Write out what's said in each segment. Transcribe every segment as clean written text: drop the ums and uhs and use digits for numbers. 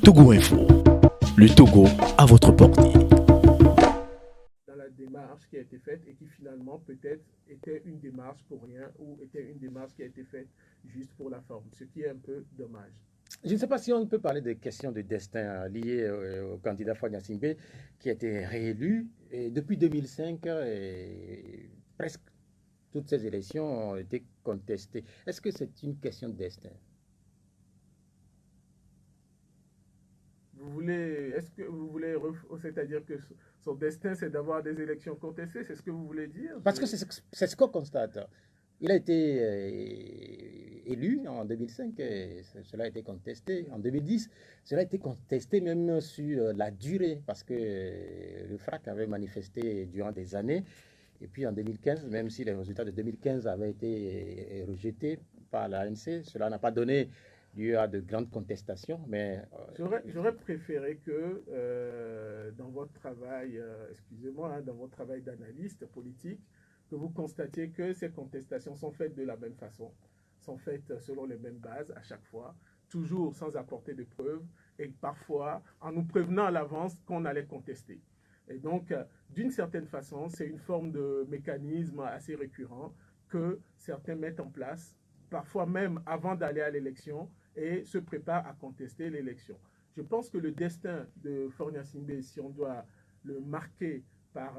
Togo Info, le Togo à votre portée. Dans la démarche qui a été faite et qui finalement peut-être était une démarche pour rien ou était une démarche qui a été faite juste pour la forme, ce qui est un peu dommage. Je ne sais pas si on peut parler de questions de destin liées au candidat Fagna Singbe qui a été réélu. Et depuis 2005, presque toutes ces élections ont été contestées. Est-ce que c'est une question de destin? Vous voulez, est-ce que vous voulez, c'est-à-dire que son destin c'est d'avoir des élections contestées, c'est ce que vous voulez dire? Parce que c'est ce qu'on constate. Il a été élu en 2005, et cela a été contesté. En 2010, cela a été contesté même sur la durée, parce que le FRAC avait manifesté durant des années. Et puis en 2015, même si les résultats de 2015 avaient été rejetés par l'ANC, cela n'a pas donné lieu à de grandes contestations. Mais j'aurais préféré que dans votre travail, excusez-moi, dans votre travail d'analyste politique, que vous constatiez que ces contestations sont faites de la même façon, sont faites selon les mêmes bases à chaque fois, toujours sans apporter de preuves et parfois en nous prévenant à l'avance qu'on allait contester. Et donc, d'une certaine façon, c'est une forme de mécanisme assez récurrent que certains mettent en place, parfois même avant d'aller à l'élection, et se préparent à contester l'élection. Je pense que le destin de Faure Singbe, si on doit le marquer par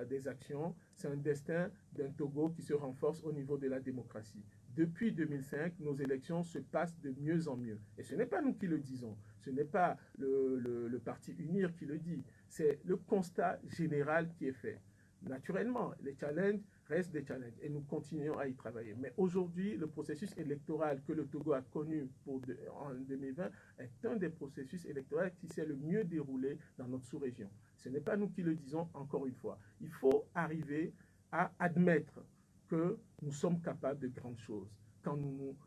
des actions, c'est un destin d'un Togo qui se renforce au niveau de la démocratie. Depuis 2005, nos élections se passent de mieux en mieux. Et ce n'est pas nous qui le disons, ce n'est pas le parti UNIR qui le dit, c'est le constat général qui est fait. Naturellement, les challenges restent des challenges et nous continuons à y travailler. Mais aujourd'hui, le processus électoral que le Togo a connu en 2020 est un des processus électoraux qui s'est le mieux déroulé dans notre sous-région. Ce n'est pas nous qui le disons encore une fois. Il faut arriver à admettre que nous sommes capables de grandes choses quand nous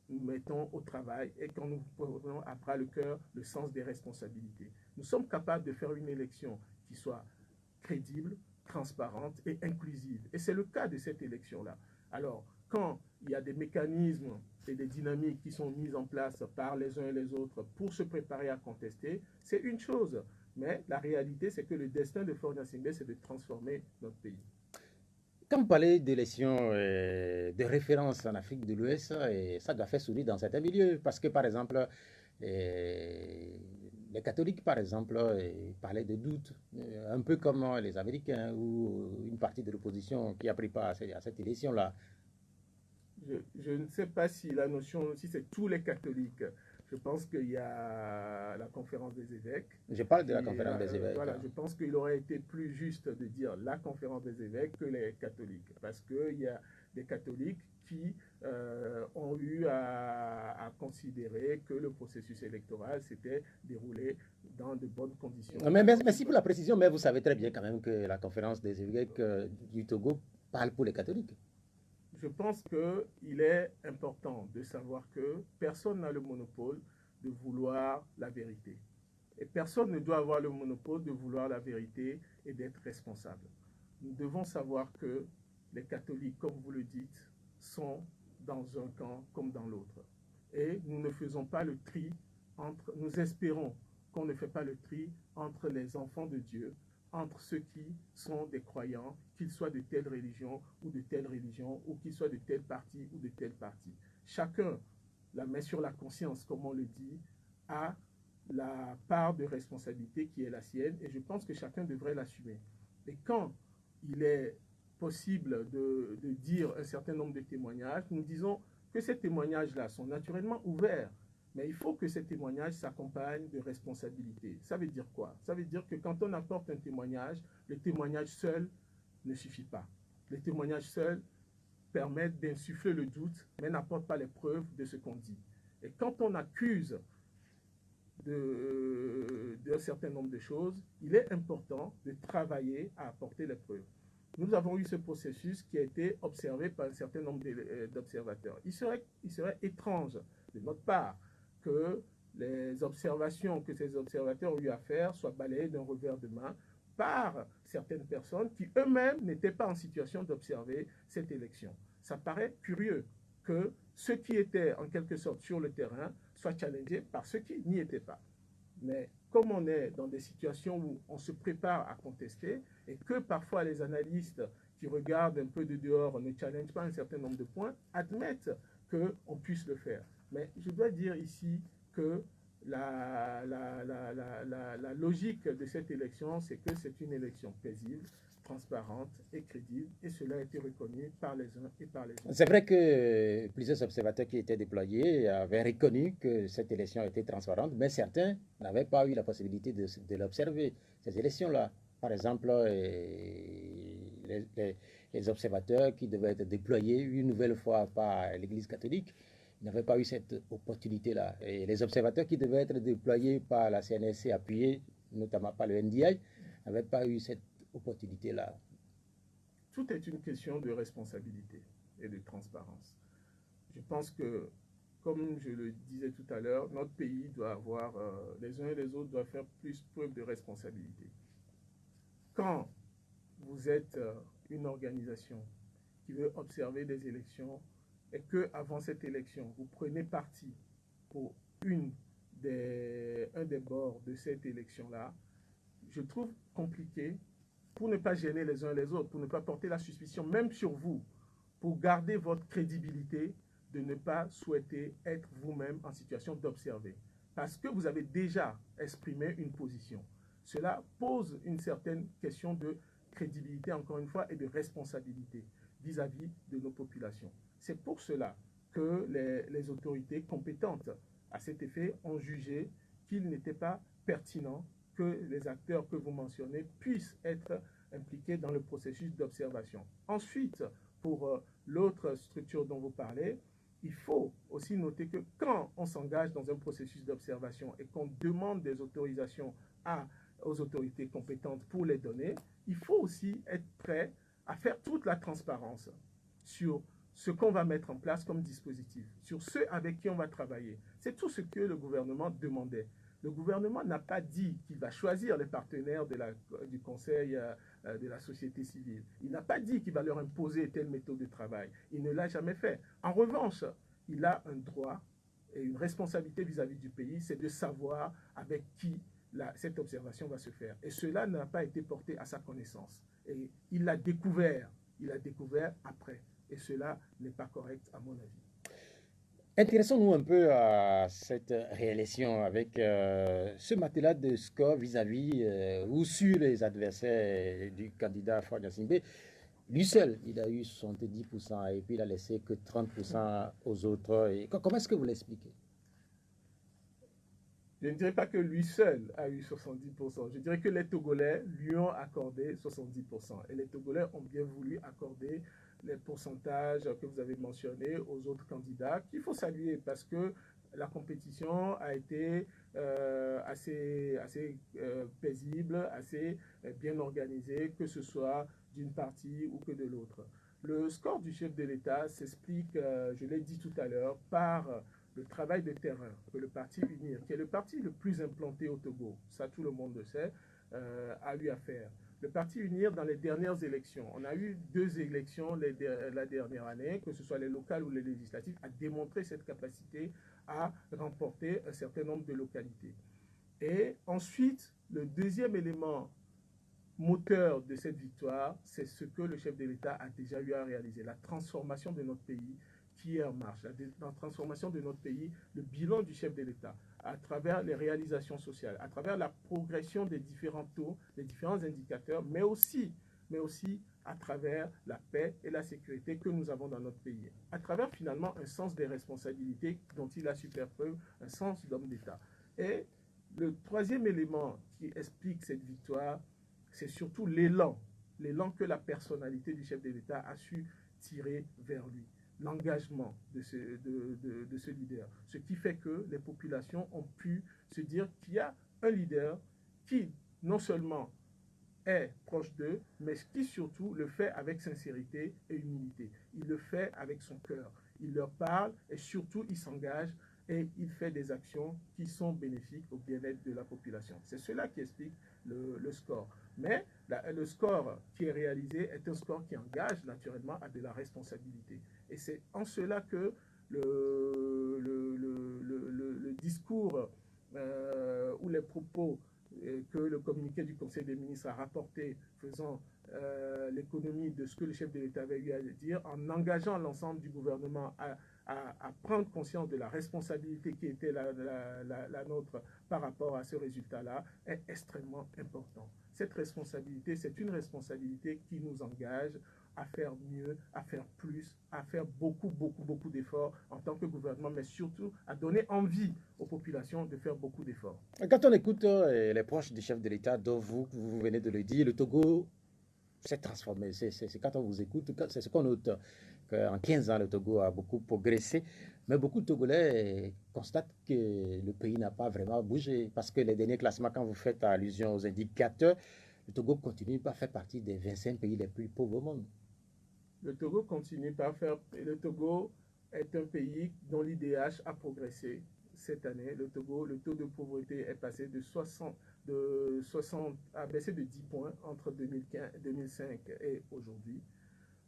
nous mettons au travail et quand nous prenons à bras le cœur le sens des responsabilités. Nous sommes capables de faire une élection qui soit crédible, transparente et inclusive. Et c'est le cas de cette élection-là. Alors, quand il y a des mécanismes et des dynamiques qui sont mises en place par les uns et les autres pour se préparer à contester, c'est une chose. Mais la réalité, c'est que le destin de Faure Singbe, c'est de transformer notre pays. Quand vous parlez d'élections de référence en Afrique de l'Ouest, ça doit faire sourire dans certains milieux. Parce que, par exemple, les catholiques, par exemple, parlaient de doutes, un peu comme les Américains ou une partie de l'opposition qui a pris part à cette élection-là. Je ne sais pas si la notion, si c'est tous les catholiques. Je pense qu'il y a la conférence des évêques. Je parle de la conférence des évêques. Voilà, je pense qu'il aurait été plus juste de dire la conférence des évêques que les catholiques. Parce qu'il y a des catholiques qui ont eu à considérer que le processus électoral s'était déroulé dans de bonnes conditions. Merci pour la précision, mais vous savez très bien quand même que la conférence des évêques du Togo parle pour les catholiques. Je pense qu'il est important de savoir que personne n'a le monopole de vouloir la vérité. Et personne ne doit avoir le monopole de vouloir la vérité et d'être responsable. Nous devons savoir que les catholiques, comme vous le dites, sont dans un camp comme dans l'autre. Et nous ne faisons pas le tri entre, nous espérons qu'on ne fait pas le tri entre les enfants de Dieu, entre ceux qui sont des croyants, qu'ils soient de telle religion, ou qu'ils soient de tel parti ou de tel parti. Chacun, la main sur la conscience, comme on le dit, a la part de responsabilité qui est la sienne, et je pense que chacun devrait l'assumer. Et quand il est possible de dire un certain nombre de témoignages, nous disons que ces témoignages-là sont naturellement ouverts, mais il faut que ces témoignages s'accompagnent de responsabilités. Ça veut dire quoi? Ça veut dire que quand on apporte un témoignage, le témoignage seul ne suffit pas. Le témoignage seul permet d'insuffler le doute, mais n'apporte pas les preuves de ce qu'on dit. Et quand on accuse d'un certain nombre de choses, il est important de travailler à apporter les preuves. Nous avons eu ce processus qui a été observé par un certain nombre d'observateurs. Il serait étrange de notre part que les observations que ces observateurs ont eu à faire soient balayées d'un revers de main par certaines personnes qui eux-mêmes n'étaient pas en situation d'observer cette élection. Ça paraît curieux que ceux qui étaient en quelque sorte sur le terrain soient challengés par ceux qui n'y étaient pas. Mais comme on est dans des situations où on se prépare à contester et que parfois les analystes qui regardent un peu de dehors ne challengent pas un certain nombre de points, admettent qu'on puisse le faire. Mais je dois dire ici que la logique de cette élection, c'est que c'est une élection paisible, transparente et crédible, et cela a été reconnu par les uns et par les autres. C'est vrai que plusieurs observateurs qui étaient déployés avaient reconnu que cette élection était transparente, mais certains n'avaient pas eu la possibilité de l'observer, ces élections-là. Par exemple, les observateurs qui devaient être déployés une nouvelle fois par l'Église catholique n'avaient pas eu cette opportunité-là. Et les observateurs qui devaient être déployés par la CNSC appuyés, notamment par le NDI, n'avaient pas eu cette opportunité-là. Tout est une question de responsabilité et de transparence. Je pense que, comme je le disais tout à l'heure, notre pays doit avoir, les uns et les autres doivent faire plus preuve de responsabilité. Quand vous êtes une organisation qui veut observer des élections et que avant cette élection, vous prenez parti pour un des bords de cette élection-là, je trouve compliqué, pour ne pas gêner les uns et les autres, pour ne pas porter la suspicion même sur vous, pour garder votre crédibilité, de ne pas souhaiter être vous-même en situation d'observer. Parce que vous avez déjà exprimé une position. Cela pose une certaine question de crédibilité, encore une fois, et de responsabilité vis-à-vis de nos populations. C'est pour cela que les autorités compétentes à cet effet ont jugé qu'il n'était pas pertinent que les acteurs que vous mentionnez puissent être impliqués dans le processus d'observation. Ensuite, pour l'autre structure dont vous parlez, il faut aussi noter que quand on s'engage dans un processus d'observation et qu'on demande des autorisations aux autorités compétentes pour les donner, il faut aussi être prêt à faire toute la transparence sur ce qu'on va mettre en place comme dispositif, sur ceux avec qui on va travailler. C'est tout ce que le gouvernement demandait. Le gouvernement n'a pas dit qu'il va choisir les partenaires du Conseil de la société civile. Il n'a pas dit qu'il va leur imposer telle méthode de travail. Il ne l'a jamais fait. En revanche, il a un droit et une responsabilité vis-à-vis du pays, c'est de savoir avec qui cette observation va se faire. Et cela n'a pas été porté à sa connaissance. Et il l'a découvert. Il l'a découvert après. Et cela n'est pas correct à mon avis. Intéressons-nous un peu à cette réélection avec ce matelas de score vis-à-vis ou sur les adversaires du candidat Ford Simbe. Lui seul, il a eu 70% et puis il a laissé que 30% aux autres. Et comment est-ce que vous l'expliquez? Je ne dirais pas que lui seul a eu 70%. Je dirais que les Togolais lui ont accordé 70%. Et les Togolais ont bien voulu accorder les pourcentages que vous avez mentionnés aux autres candidats, qu'il faut saluer parce que la compétition a été assez paisible, assez bien organisée, que ce soit d'une partie ou que de l'autre. Le score du chef de l'État s'explique, je l'ai dit tout à l'heure, par le travail de terrain que le parti UNIR, qui est le parti le plus implanté au Togo, ça tout le monde le sait, a eu à faire. Le parti UNIR, dans les dernières élections, on a eu 2 élections la dernière année, que ce soit les locales ou les législatives, a démontré cette capacité à remporter un certain nombre de localités. Et ensuite, le deuxième élément moteur de cette victoire, c'est ce que le chef de l'État a déjà eu à réaliser, la transformation de notre pays qui est en marche, la transformation de notre pays, le bilan du chef de l'État, à travers les réalisations sociales, à travers la progression des différents taux, des différents indicateurs, mais aussi à travers la paix et la sécurité que nous avons dans notre pays, à travers finalement un sens des responsabilités dont il a su faire preuve, un sens d'homme d'État. Et le troisième élément qui explique cette victoire, c'est surtout l'élan que la personnalité du chef de l'État a su tirer vers lui, l'engagement de ce leader. Ce qui fait que les populations ont pu se dire qu'il y a un leader qui non seulement est proche d'eux, mais qui surtout le fait avec sincérité et humilité. Il le fait avec son cœur. Il leur parle et surtout il s'engage et il fait des actions qui sont bénéfiques au bien-être de la population. C'est cela qui explique le score. Mais le score qui est réalisé est un score qui engage naturellement à de la responsabilité. Et c'est en cela que le discours ou les propos que le communiqué du Conseil des ministres a rapporté faisant l'économie de ce que le chef de l'État avait eu à dire, en engageant l'ensemble du gouvernement à prendre conscience de la responsabilité qui était la nôtre par rapport à ce résultat-là, est extrêmement important. Cette responsabilité, c'est une responsabilité qui nous engage à faire mieux, à faire plus, à faire beaucoup d'efforts en tant que gouvernement, mais surtout à donner envie aux populations de faire beaucoup d'efforts. Quand on écoute les proches du chef de l'État, dont vous venez de le dire, le Togo s'est transformé. C'est quand on vous écoute, c'est ce qu'on note. En 15 ans, le Togo a beaucoup progressé, mais beaucoup de Togolais constatent que le pays n'a pas vraiment bougé, parce que les derniers classements, quand vous faites allusion aux indicateurs, le Togo continue à faire partie des 25 pays les plus pauvres au monde. Le Togo continue par faire... Le Togo est un pays dont l'IDH a progressé cette année. Le Togo, le taux de pauvreté est passé de 60 a baissé de 10 points entre 2005 et aujourd'hui.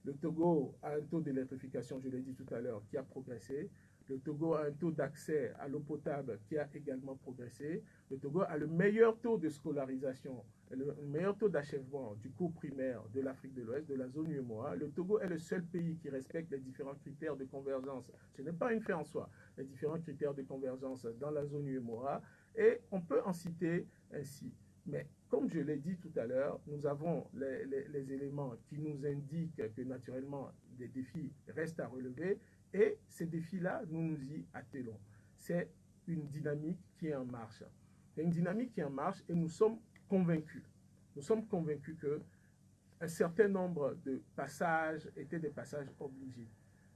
Le Togo a un taux d'électrification, je l'ai dit tout à l'heure, qui a progressé. Le Togo a un taux d'accès à l'eau potable qui a également progressé. Le Togo a le meilleur taux de scolarisation, le meilleur taux d'achèvement du cours primaire de l'Afrique de l'Ouest, de la zone UEMOA. Le Togo est le seul pays qui respecte les différents critères de convergence. Ce n'est pas une fin en soi, les différents critères de convergence dans la zone UEMOA. Et on peut en citer ainsi. Mais comme je l'ai dit tout à l'heure, nous avons les éléments qui nous indiquent que naturellement des défis restent à relever. Et ces défis-là, nous nous y attelons. C'est une dynamique qui est en marche. C'est une dynamique qui est en marche et nous sommes convaincus. Nous sommes convaincus qu'un certain nombre de passages étaient des passages obligés.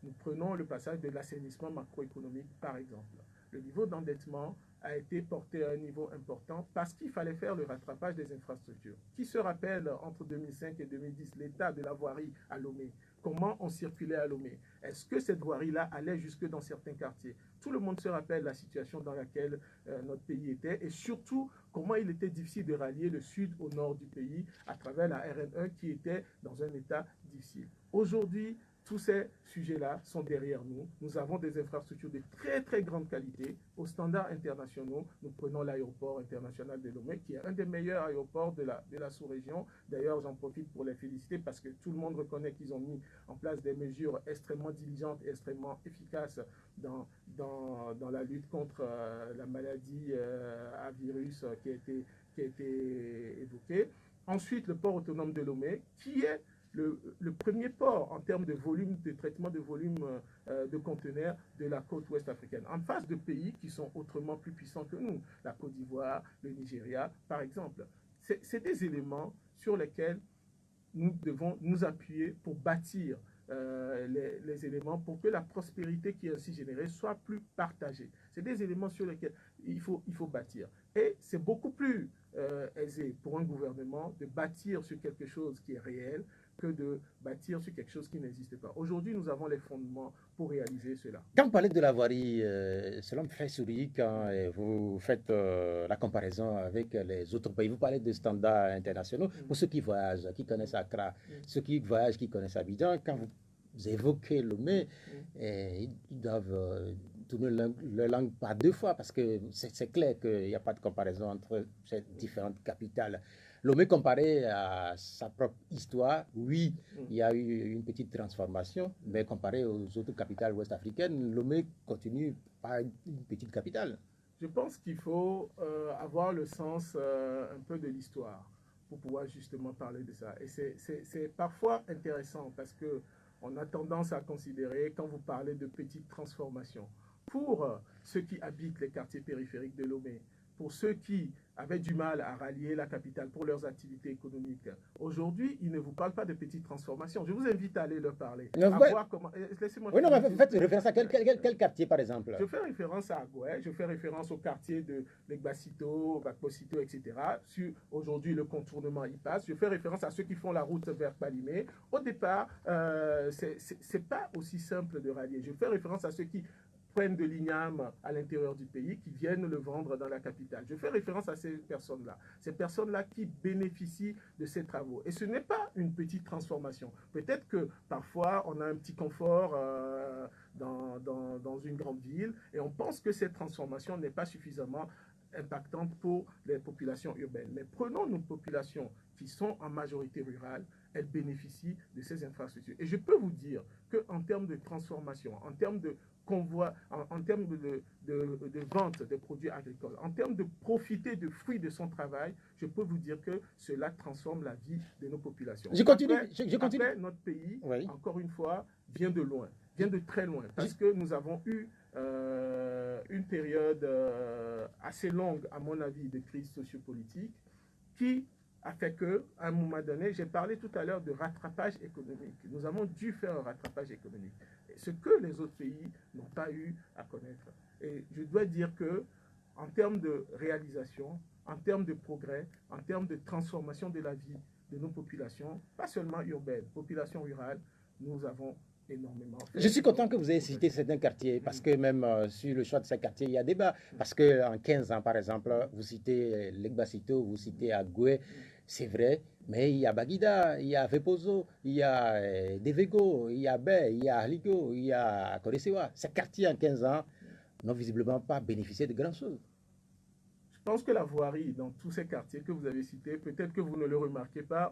Nous prenons le passage de l'assainissement macroéconomique, par exemple. Le niveau d'endettement a été porté à un niveau important parce qu'il fallait faire le rattrapage des infrastructures. Qui se rappelle, entre 2005 et 2010, l'état de la voirie à Lomé? Comment on circulait à Lomé? Est-ce que cette voirie-là allait jusque dans certains quartiers? Tout le monde se rappelle la situation dans laquelle notre pays était et surtout comment il était difficile de rallier le sud au nord du pays à travers la RN1 qui était dans un état difficile. Aujourd'hui, tous ces sujets-là sont derrière nous. Nous avons des infrastructures de très grande qualité aux standards internationaux. Nous prenons l'aéroport international de Lomé, qui est un des meilleurs aéroports de la sous-région. D'ailleurs, j'en profite pour les féliciter parce que tout le monde reconnaît qu'ils ont mis en place des mesures extrêmement diligentes et extrêmement efficaces dans la lutte contre la maladie à virus qui a été évoquée. Ensuite, le port autonome de Lomé, qui est le premier port en termes de volume, de traitement de volume de conteneurs de la côte ouest africaine, en face de pays qui sont autrement plus puissants que nous, la Côte d'Ivoire, le Nigeria, par exemple. C'est des éléments sur lesquels nous devons nous appuyer pour bâtir les éléments pour que la prospérité qui est ainsi générée soit plus partagée. C'est des éléments sur lesquels il faut bâtir. Et c'est beaucoup plus aisé pour un gouvernement de bâtir sur quelque chose qui est réel que de bâtir sur quelque chose qui n'existe pas. Aujourd'hui, nous avons les fondements pour réaliser cela. Quand vous parlez de la voirie, cela me fait sourire quand vous faites la comparaison avec les autres pays. Vous parlez de standards internationaux. Pour ceux qui voyagent, qui connaissent Accra, ceux qui voyagent, qui connaissent Abidjan, quand vous évoquez Lomé, ils doivent tourner leur langue par deux fois parce que c'est clair qu'il n'y a pas de comparaison entre ces différentes capitales. Lomé, comparé à sa propre histoire, oui, il y a eu une petite transformation, mais comparé aux autres capitales ouest-africaines, Lomé continue par une petite capitale. Je pense qu'il faut avoir le sens un peu de l'histoire pour pouvoir justement parler de ça. Et c'est parfois intéressant parce qu'on a tendance à considérer, quand vous parlez de petites transformations, pour ceux qui habitent les quartiers périphériques de Lomé, pour ceux qui avaient du mal à rallier la capitale pour leurs activités économiques. Aujourd'hui, ils ne vous parlent pas de petites transformations. Je vous invite à aller leur parler. Voir comment... Laissez-moi... Oui, non, mais faites référence à quel quartier, par exemple? Je fais référence à Agoué, je fais référence au quartier de Legbasito, Bakposito, etc. Sur aujourd'hui le contournement y passe. Je fais référence à ceux qui font la route vers Palimé. Au départ, c'est pas aussi simple de rallier. Je fais référence à ceux qui prennent de l'igname à l'intérieur du pays, qui viennent le vendre dans la capitale. Je fais référence à ces personnes-là qui bénéficient de ces travaux. Et ce n'est pas une petite transformation. Peut-être que parfois, on a un petit confort dans une grande ville et on pense que cette transformation n'est pas suffisamment impactante pour les populations urbaines. Mais prenons nos populations qui sont en majorité rurale, elles bénéficient de ces infrastructures. Et je peux vous dire qu'en termes de transformation, en termes de convoi, en termes de vente des produits agricoles, en termes de profiter de fruits de son travail, je peux vous dire que cela transforme la vie de nos populations. Je continue. Après, notre pays, oui, encore une fois, vient de loin, vient de très loin, parce que nous avons eu une période assez longue, à mon avis, de crise sociopolitique qui a fait que, à un moment donné, j'ai parlé tout à l'heure de rattrapage économique. Nous avons dû faire un rattrapage économique. Ce que les autres pays n'ont pas eu à connaître. Et je dois dire que, en termes de réalisation, en termes de progrès, en termes de transformation de la vie de nos populations, pas seulement urbaines, populations rurales, nous avons énormément fait. Je suis content que vous ayez cité certains quartiers, parce que même sur le choix de ces quartiers, il y a débat. Parce qu'en 15 ans, par exemple, vous citez Legbasito, vous citez Agoué, c'est vrai, mais il y a Baguida, il y a Vepozo, il y a Devego, il y a Bay, il y a Aligo, il y a Koresewa. Ces quartiers en 15 ans n'ont visiblement pas bénéficié de grand-chose. Je pense que la voirie dans tous ces quartiers que vous avez cités, peut-être que vous ne le remarquez pas,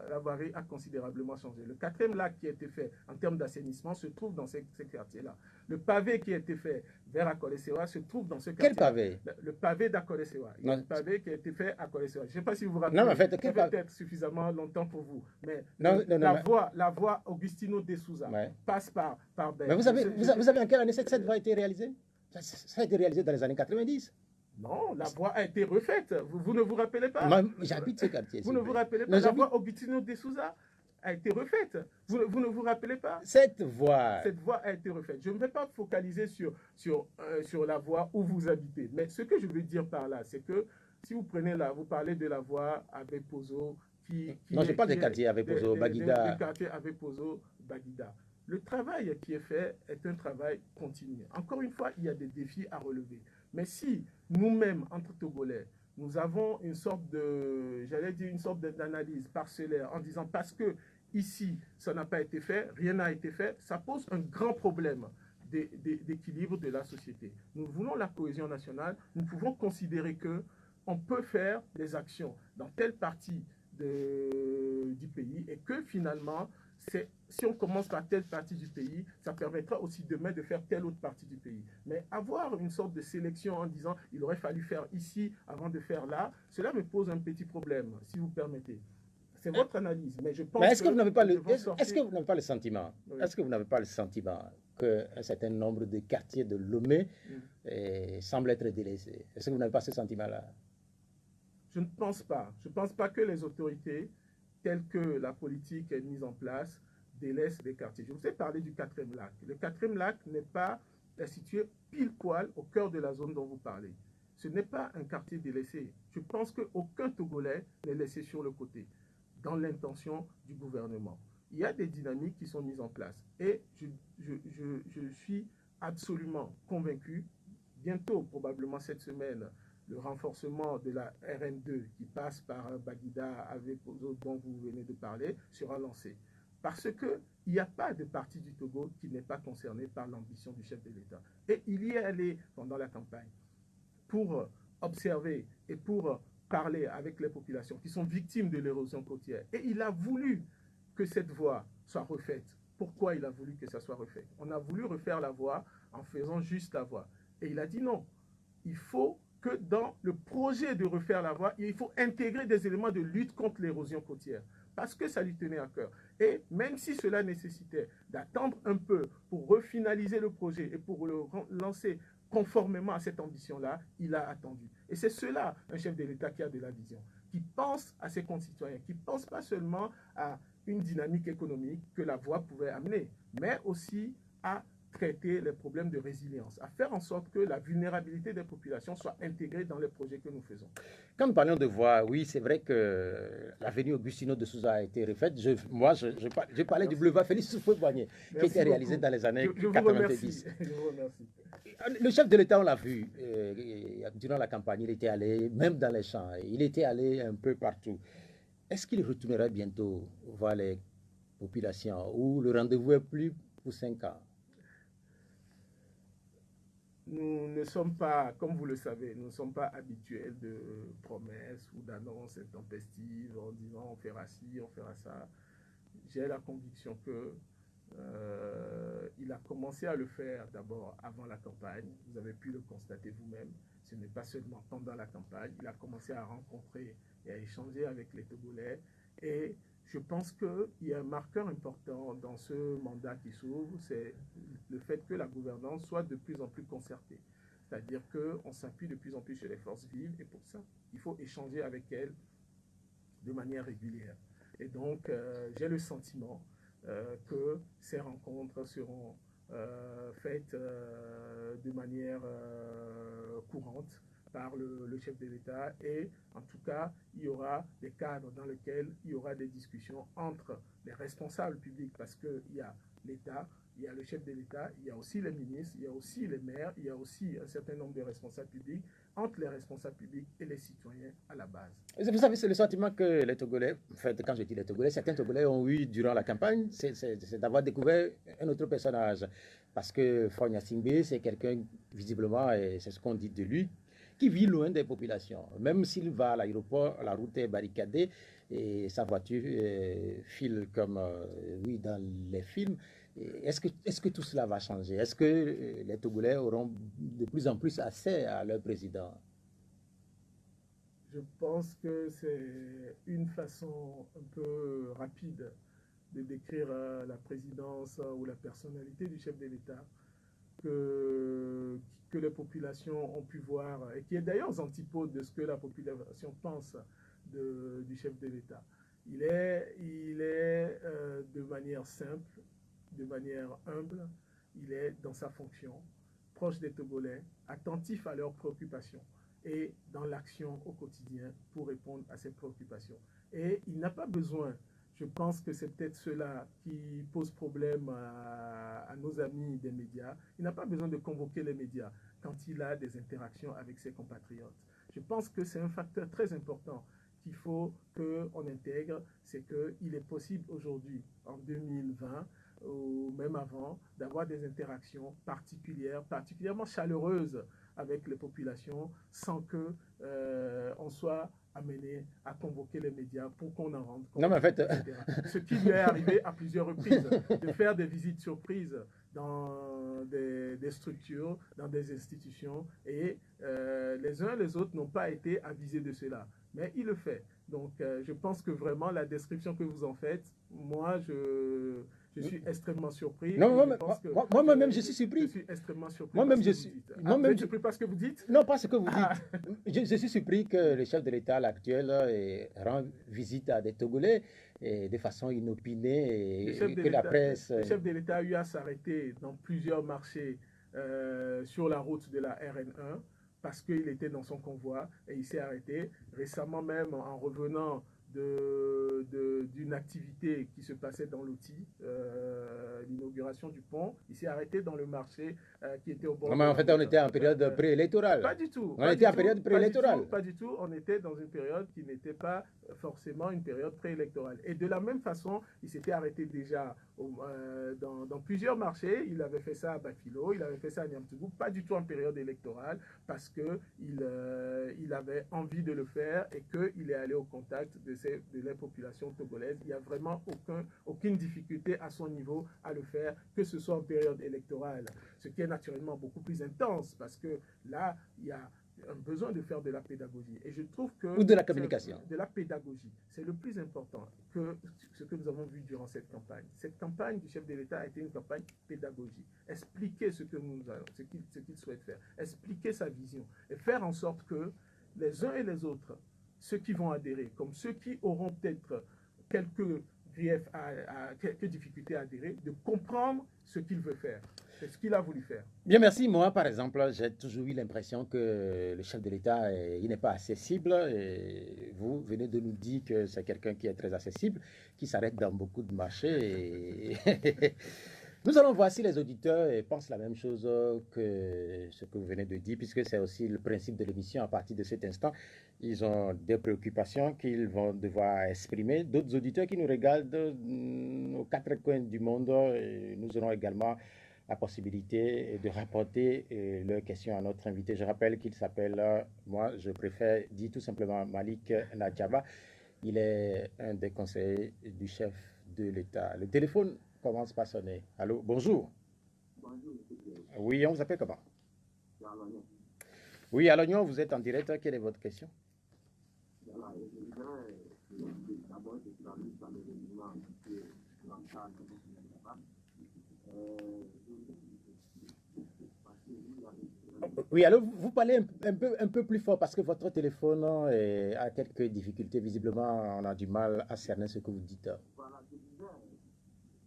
la voirie a considérablement changé. Le 4e lac qui a été fait en termes d'assainissement se trouve dans ces quartiers-là. Le pavé qui a été fait vers Akolesewa se trouve dans ce quartier. Quel pavé? Le pavé d'Akolesewa. Il y a le pavé qui a été fait à Akolesewa. Je ne sais pas si vous vous rappelez. Non, en fait, peut-être suffisamment longtemps pour vous. Mais la voie Augustino de Souza passe par Baye. Mais vous savez en quelle année cette voie a été réalisée? Ça a été réalisé dans les années 90. Non, la voie a été refaite. Vous ne vous rappelez pas? J'habite ce quartier. Vous ne vous rappelez pas? La voie Augustino de Souza a été refaite. Vous ne vous rappelez pas? Cette voie a été refaite. Je ne vais pas focaliser sur la voie où vous habitez. Mais ce que je veux dire par là, c'est que si vous prenez vous parlez de la voie avec Pozo, non, je parle des quartiers avec Pozo, Baguida. Des quartiers avec Pozo, Baguida. Le travail qui est fait est un travail continu. Encore une fois, il y a des défis à relever. Mais si nous-mêmes, entre Togolais, nous avons une sorte d'analyse parcellaire en disant parce que ici, ça n'a pas été fait, rien n'a été fait, ça pose un grand problème d'équilibre de la société. Nous voulons la cohésion nationale, nous pouvons considérer que on peut faire des actions dans telle partie du pays et que finalement, si on commence par telle partie du pays, ça permettra aussi demain de faire telle autre partie du pays. Mais avoir une sorte de sélection en disant il aurait fallu faire ici avant de faire là, cela me pose un petit problème, si vous permettez. C'est votre analyse, mais je pense est-ce que vous n'avez pas le sentiment, oui. Est-ce que vous n'avez pas le sentiment qu'un certain nombre de quartiers de Lomé semblent être délaissés? Est-ce que vous n'avez pas ce sentiment-là? Je ne pense pas. Je ne pense pas que les autorités, telles que la politique est mise en place, délaissent les quartiers. Je vous ai parlé du 4e lac. Le 4e lac n'est pas situé pile poil au cœur de la zone dont vous parlez. Ce n'est pas un quartier délaissé. Je pense qu'aucun Togolais n'est laissé sur le côté dans l'intention du gouvernement. Il y a des dynamiques qui sont mises en place. Et je suis absolument convaincu, bientôt, probablement cette semaine, le renforcement de la RN2 qui passe par Baguida avec dont vous venez de parler sera lancé. Parce qu'il n'y a pas de partie du Togo qui n'est pas concerné par l'ambition du chef de l'État. Et il y est allé pendant la campagne pour observer et pour parler avec les populations qui sont victimes de l'érosion côtière. Et il a voulu que cette voie soit refaite. Pourquoi il a voulu que ça soit refait? On a voulu refaire la voie en faisant juste la voie. Et il a dit non, il faut que dans le projet de refaire la voie, il faut intégrer des éléments de lutte contre l'érosion côtière. Parce que ça lui tenait à cœur. Et même si cela nécessitait d'attendre un peu pour refinaliser le projet et pour le lancer conformément à cette ambition-là, il a attendu. Et c'est cela, un chef de l'État qui a de la vision, qui pense à ses concitoyens, qui ne pense pas seulement à une dynamique économique que la voie pouvait amener, mais aussi à traiter les problèmes de résilience, à faire en sorte que la vulnérabilité des populations soit intégrée dans les projets que nous faisons. Quand nous parlons de voie, oui, c'est vrai que l'avenue Augustino de Souza a été refaite. Je parlais du boulevard Félix Houphouët-Boigny, qui a été réalisé dans les années 90. Je vous remercie. Le chef de l'État, on l'a vu, durant la campagne, il était allé, même dans les champs, il était allé un peu partout. Est-ce qu'il retournera bientôt voir les populations ou le rendez-vous est plus pour 5 ans? nous ne sommes pas, comme vous le savez, nous ne sommes pas habituels de promesses ou d'annonces intempestives en disant on fera ci, on fera ça. J'ai la conviction que il a commencé à le faire d'abord avant la campagne. Vous avez pu le constater vous-même. Ce n'est pas seulement pendant la campagne. Il a commencé à rencontrer et à échanger avec les Togolais. Et je pense qu'il y a un marqueur important dans ce mandat qui s'ouvre, c'est le fait que la gouvernance soit de plus en plus concertée. C'est-à-dire qu'on s'appuie de plus en plus sur les forces vives et pour ça, il faut échanger avec elles de manière régulière. Et donc, j'ai le sentiment que ces rencontres seront faites de manière courante par le chef de l'État et en tout cas, il y aura des cadres dans lesquels il y aura des discussions entre les responsables publics parce qu'il y a l'État, il y a le chef de l'État, il y a aussi les ministres, il y a aussi les maires, il y a aussi un certain nombre de responsables publics entre les responsables publics et les citoyens à la base. Vous savez, c'est le sentiment que les Togolais, en fait, quand je dis les Togolais, certains Togolais ont eu durant la campagne, c'est d'avoir découvert un autre personnage. Parce que Fogna Singbe, c'est quelqu'un, visiblement, et c'est ce qu'on dit de lui, qui vit loin des populations. Même s'il va à l'aéroport, la route est barricadée et sa voiture file comme oui, dans les films. Est-ce que tout cela va changer? Est-ce que les Togolais auront de plus en plus accès à leur président? Je pense que c'est une façon un peu rapide de décrire la présidence ou la personnalité du chef de l'État que les populations ont pu voir et qui est d'ailleurs aux antipodes de ce que la population pense du chef de l'État. Il est de manière simple, de manière humble, il est dans sa fonction, proche des Togolais, attentif à leurs préoccupations et dans l'action au quotidien pour répondre à ces préoccupations. Et il n'a pas besoin, je pense que c'est peut-être cela qui pose problème à nos amis des médias, il n'a pas besoin de convoquer les médias quand il a des interactions avec ses compatriotes. Je pense que c'est un facteur très important qu'il faut qu'on intègre, c'est qu'il est possible aujourd'hui, en 2020, ou même avant, d'avoir des interactions particulières, particulièrement chaleureuses avec les populations sans que on soit amené à convoquer les médias pour qu'on en rende compte. Non, mais en fait... Ce qui lui est arrivé à plusieurs reprises, de faire des visites surprises dans des structures, dans des institutions, et les uns et les autres n'ont pas été avisés de cela. Mais il le fait. Donc, je pense que vraiment, la description que vous en faites, moi, je suis extrêmement surpris. Non, moi-même, je suis surpris. Je suis extrêmement surpris. Moi-même, je suis. Moi-même, je ne pas ce que vous dites. Non, pas ce que vous dites. Je suis surpris que le chef de l'État actuel rend visite à des Togolais et de façon inopinée et que la presse. Le chef de l'État a eu à s'arrêter dans plusieurs marchés sur la route de la RN1 parce qu'il était dans son convoi et il s'est arrêté. Récemment même, en revenant d'une activité qui se passait dans l'outil, l'inauguration du pont. Il s'est arrêté dans le marché qui était au bord. Non, mais en fait, on était en période préélectorale. Pas du tout. On était en période préélectorale. Pas du tout. On était dans une période qui n'était pas forcément une période préélectorale. Et de la même façon, il s'était arrêté déjà dans plusieurs marchés. Il avait fait ça à Bafilo, il avait fait ça à Niamtougou, pas du tout en période électorale, parce qu'il avait envie de le faire et qu'il est allé au contact de la population togolaise. Il n'y a vraiment aucune difficulté à son niveau à le faire, que ce soit en période électorale, ce qui est naturellement beaucoup plus intense, parce que là, il y a un besoin de faire de la pédagogie. Et je trouve que... Ou de la communication. De la pédagogie. C'est le plus important que ce que nous avons vu durant cette campagne. Cette campagne du chef de l'État a été une campagne pédagogie. Expliquer ce qu'il souhaite faire. Expliquer sa vision. Et faire en sorte que les uns et les autres, ceux qui vont adhérer, comme ceux qui auront peut-être quelques griefs, quelques difficultés à adhérer, de comprendre ce qu'il veut faire. C'est ce qu'il a voulu faire. Bien, merci. Moi, par exemple, j'ai toujours eu l'impression que le chef de l'État, il n'est pas accessible. Et vous venez de nous dire que c'est quelqu'un qui est très accessible, qui s'arrête dans beaucoup de marchés. Et nous allons voir si les auditeurs pensent la même chose que ce que vous venez de dire, puisque c'est aussi le principe de l'émission. À partir de cet instant, ils ont des préoccupations qu'ils vont devoir exprimer. D'autres auditeurs qui nous regardent aux quatre coins du monde, et nous aurons également la possibilité de rapporter leurs questions à notre invité. Je rappelle qu'il s'appelle, moi je préfère dire tout simplement Malik Nadjaba. Il est un des conseillers du chef de l'État. Le téléphone commence par sonner. Allô, bonjour. Bonjour, Oui, on vous appelle comment? c'est Alognon. Oui, à l'oignon, vous êtes en direct. Quelle est votre question? Voilà, je voudrais d'abord te saluer sur l'événement qui est dans le cadre de notre débat. Parce que vous avez... Oui, alors vous parlez un peu plus fort parce que votre téléphone a quelques difficultés. Visiblement, on a du mal à cerner ce que vous dites. Voilà, je disais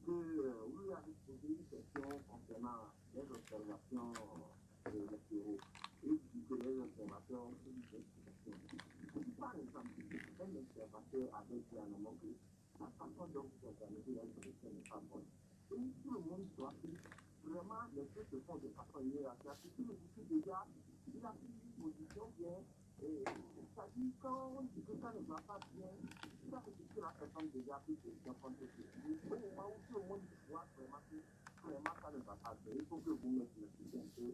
que vous avez posé une question concernant les observations électoraux et que les observations sont une question. Par exemple, un observateur avait dit à nos que la façon dont vous organisez les élections n'est pas bonne. Et tout le monde doit que vraiment les choses se font de façon hiérarchique. Si le discute déjà, il a pris une position bien, c'est-à-dire quand on dit que ça ne va pas bien, ça veut dire que la personne déjà a pris position contre ce qui est. Au moment où tout le monde voit vraiment que vraiment ça ne va pas bien, il faut que vous mettiez le sujet un peu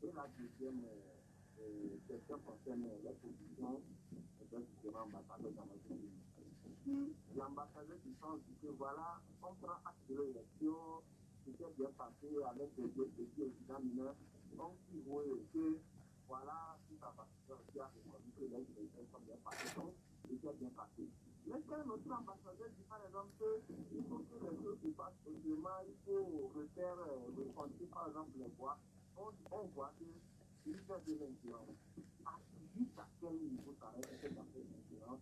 et la deuxième question concerne les positions des différents ambassadeurs dans notre pays. Si l'ambassadeur qui pense que voilà, on prend acte de l'élection, c'était bien passé avec des étudiants mineurs, donc il voit que voilà, tout ambassadeur qui a reconnu que les élections sont bien passées, donc c'était bien passé. Mais quand notre ambassadeur dit par exemple qu'il faut que les choses se passent autrement, il faut refaire, reconstruire par exemple les voies, on voit que il fait de l'ingérence. Jusqu'à quel niveau ça reste cette ingérence?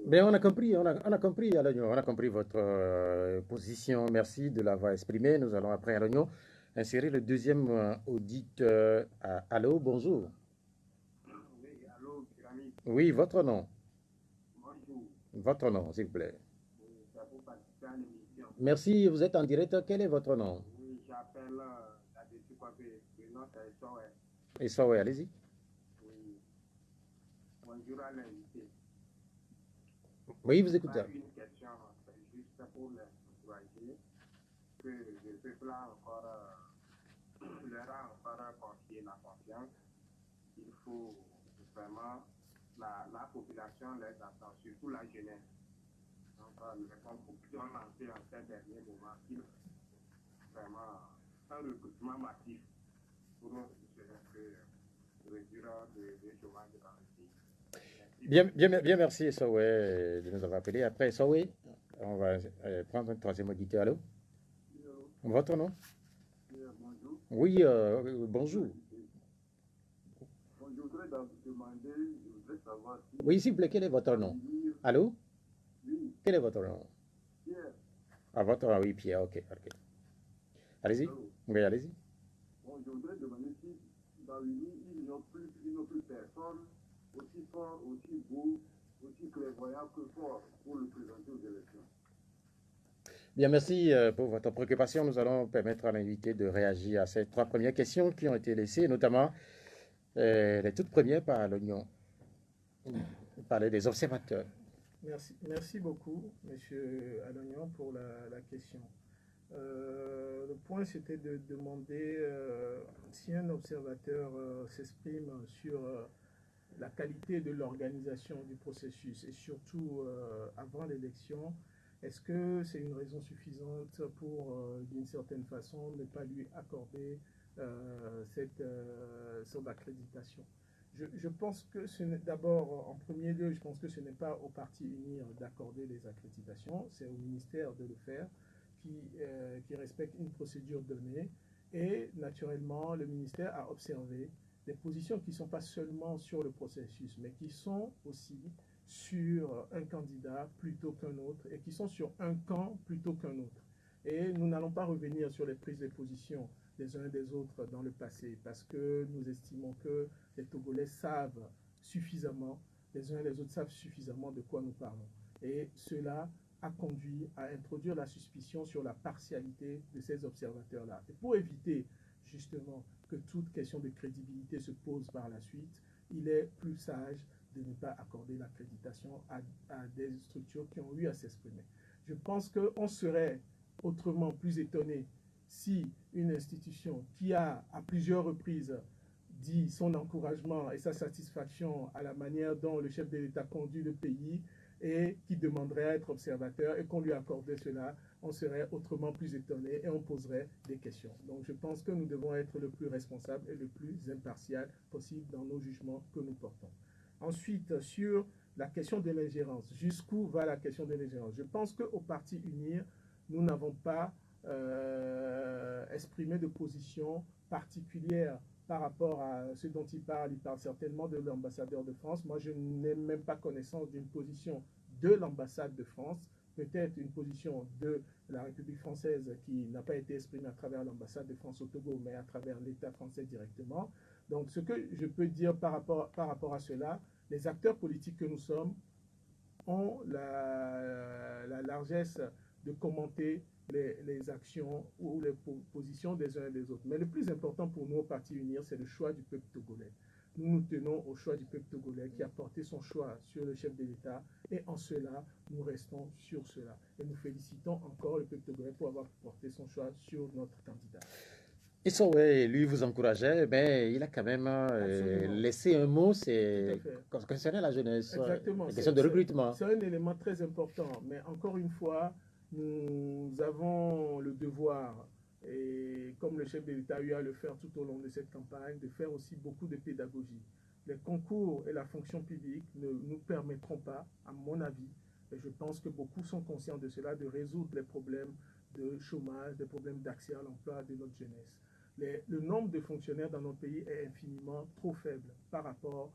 Mais on a compris, à l'oignon, on a compris votre position. Merci de l'avoir exprimée. Nous allons après à l'oignon insérer le deuxième auditeur. Allô, bonjour. Oui, allô, pyramide. Oui, votre nom. Bonjour. Votre nom, s'il vous plaît. Oui, c'est pour participer à l'émission. Merci, vous êtes en direct. Quel est votre nom? Oui, j'appelle là-dessus quoi que le nom c'est Soé. Et ça, oui, allez-y. Oui. Bonjour à l'invité. Oui, vous écoutez. Une question, c'est juste pour les encourager que le peuple a encore, leur a encore confié la confiance. Il faut vraiment, la population les attend, surtout la jeunesse. Donc, les conclusions lancées en ces derniers moments, il faut vraiment un recrutement massif pour réduire le chômage dans le pays. Bien, merci, Sowe, de nous avoir appelé. Après, Sowe, on va prendre un troisième auditeur. Allô? Votre nom? Bonjour. Oui, bonjour. Bon, je voudrais demander, je voudrais savoir si... Oui, s'il vous plaît, quel est votre nom? Allô? Oui, Quel est votre nom? Pierre. Ah, votre nom, oui, Pierre, ok. Allez-y. Oui, allez-y. Bon, je voudrais demander si dans l'Uni, il n'y a plus personne aussi fort, aussi beau, aussi clairvoyant que fort pour le présenter aux élections. Bien, merci pour votre préoccupation. Nous allons permettre à l'invité de réagir à ces trois premières questions qui ont été laissées, notamment les toutes premières par l'oignon. Parler des observateurs. Merci beaucoup, Monsieur Alognon, pour la question. Le point, c'était de demander si un observateur s'exprime sur la qualité de l'organisation du processus et surtout avant l'élection, est-ce que c'est une raison suffisante pour, d'une certaine façon, ne pas lui accorder son accréditation? Je pense que d'abord, en premier lieu, je pense que ce n'est pas au parti uni d'accorder les accréditations, c'est au ministère de le faire, qui respecte une procédure donnée. Et naturellement, le ministère a observé des positions qui ne sont pas seulement sur le processus, mais qui sont aussi sur un candidat plutôt qu'un autre, et qui sont sur un camp plutôt qu'un autre. Et nous n'allons pas revenir sur les prises de position des uns et des autres dans le passé, parce que nous estimons que les Togolais savent suffisamment, les uns et les autres savent suffisamment de quoi nous parlons. Et cela a conduit à introduire la suspicion sur la partialité de ces observateurs-là. Et pour éviter justement que toute question de crédibilité se pose par la suite, il est plus sage de ne pas accorder l'accréditation à des structures qui ont eu à s'exprimer. Je pense qu'on serait autrement plus étonné si une institution qui a à plusieurs reprises dit son encouragement et sa satisfaction à la manière dont le chef de l'État conduit le pays et qui demanderait à être observateur et qu'on lui accordait cela, on serait autrement plus étonné et on poserait des questions. Donc je pense que nous devons être le plus responsable et le plus impartial possible dans nos jugements que nous portons. Ensuite, sur la question de l'ingérence, jusqu'où va la question de l'ingérence? Je pense qu'au Parti UNIR, nous n'avons pas exprimé de position particulière par rapport à ce dont il parle certainement de l'ambassadeur de France. Moi, je n'ai même pas connaissance d'une position de l'ambassade de France, peut-être une position de la République française qui n'a pas été exprimée à travers l'ambassade de France au Togo, mais à travers l'État français directement. Donc, ce que je peux dire par rapport à cela, les acteurs politiques que nous sommes ont la largesse de commenter les actions ou les positions des uns et des autres. Mais le plus important pour nous au Parti UNIR, c'est le choix du peuple togolais. Nous nous tenons au choix du peuple togolais qui a porté son choix sur le chef de l'État et en cela, nous restons sur cela. Et nous félicitons encore le peuple togolais pour avoir porté son choix sur notre candidat. Et ça, ouais, lui vous encourageait, mais il a quand même laissé un mot, c'est concernant la jeunesse. Exactement. La question de recrutement. C'est un élément très important, mais encore une fois, nous avons le devoir, et comme le chef de l'État a eu à le faire tout au long de cette campagne, de faire aussi beaucoup de pédagogie. Les concours et la fonction publique ne nous permettront pas, à mon avis, et je pense que beaucoup sont conscients de cela, de résoudre les problèmes de chômage, des problèmes d'accès à l'emploi de notre jeunesse. Le nombre de fonctionnaires dans notre pays est infiniment trop faible par rapport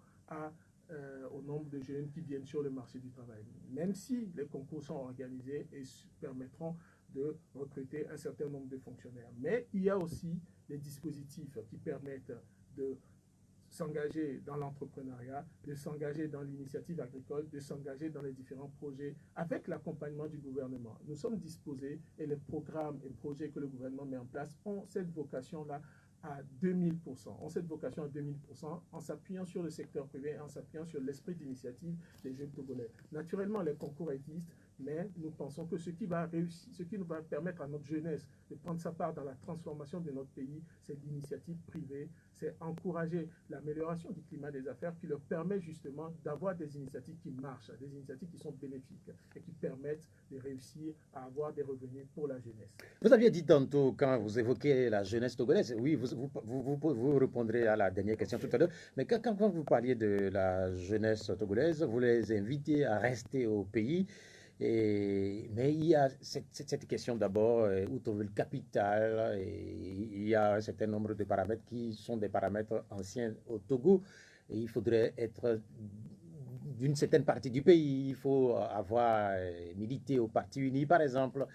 au nombre de jeunes qui viennent sur le marché du travail. Même si les concours sont organisés et permettront de recruter un certain nombre de fonctionnaires. Mais il y a aussi des dispositifs qui permettent de s'engager dans l'entrepreneuriat, de s'engager dans l'initiative agricole, de s'engager dans les différents projets avec l'accompagnement du gouvernement. Nous sommes disposés et les programmes et projets que le gouvernement met en place ont cette vocation-là à 2000%. Ont cette vocation à 2000% en s'appuyant sur le secteur privé et en s'appuyant sur l'esprit d'initiative des jeunes Togolais. Naturellement, les concours existent, mais nous pensons que ce qui va réussir, ce qui nous va permettre à notre jeunesse de prendre sa part dans la transformation de notre pays, c'est l'initiative privée, c'est encourager l'amélioration du climat des affaires qui leur permet justement d'avoir des initiatives qui marchent, des initiatives qui sont bénéfiques et qui permettent de réussir à avoir des revenus pour la jeunesse. Vous aviez dit tantôt, quand vous évoquez la jeunesse togolaise, oui, vous répondrez à la dernière question tout à l'heure, mais quand vous parliez de la jeunesse togolaise, vous les invitez à rester au pays. Mais il y a cette question d'abord, où trouver le capital, et il y a un certain nombre de paramètres qui sont des paramètres anciens au Togo, et il faudrait être d'une certaine partie du pays, il faut avoir milité au Parti Uni par exemple,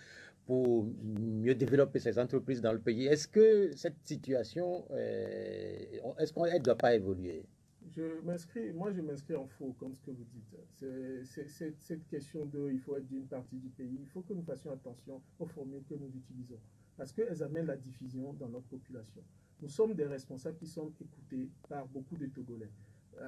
pour mieux développer ces entreprises dans le pays. Est-ce que cette situation, est-ce qu'elle ne doit pas évoluer? Moi je m'inscris en faux, comme ce que vous dites. Cette question de il faut être d'une partie du pays, il faut que nous fassions attention aux formules que nous utilisons, parce qu'elles amènent la division dans notre population. Nous sommes des responsables qui sont écoutés par beaucoup de Togolais.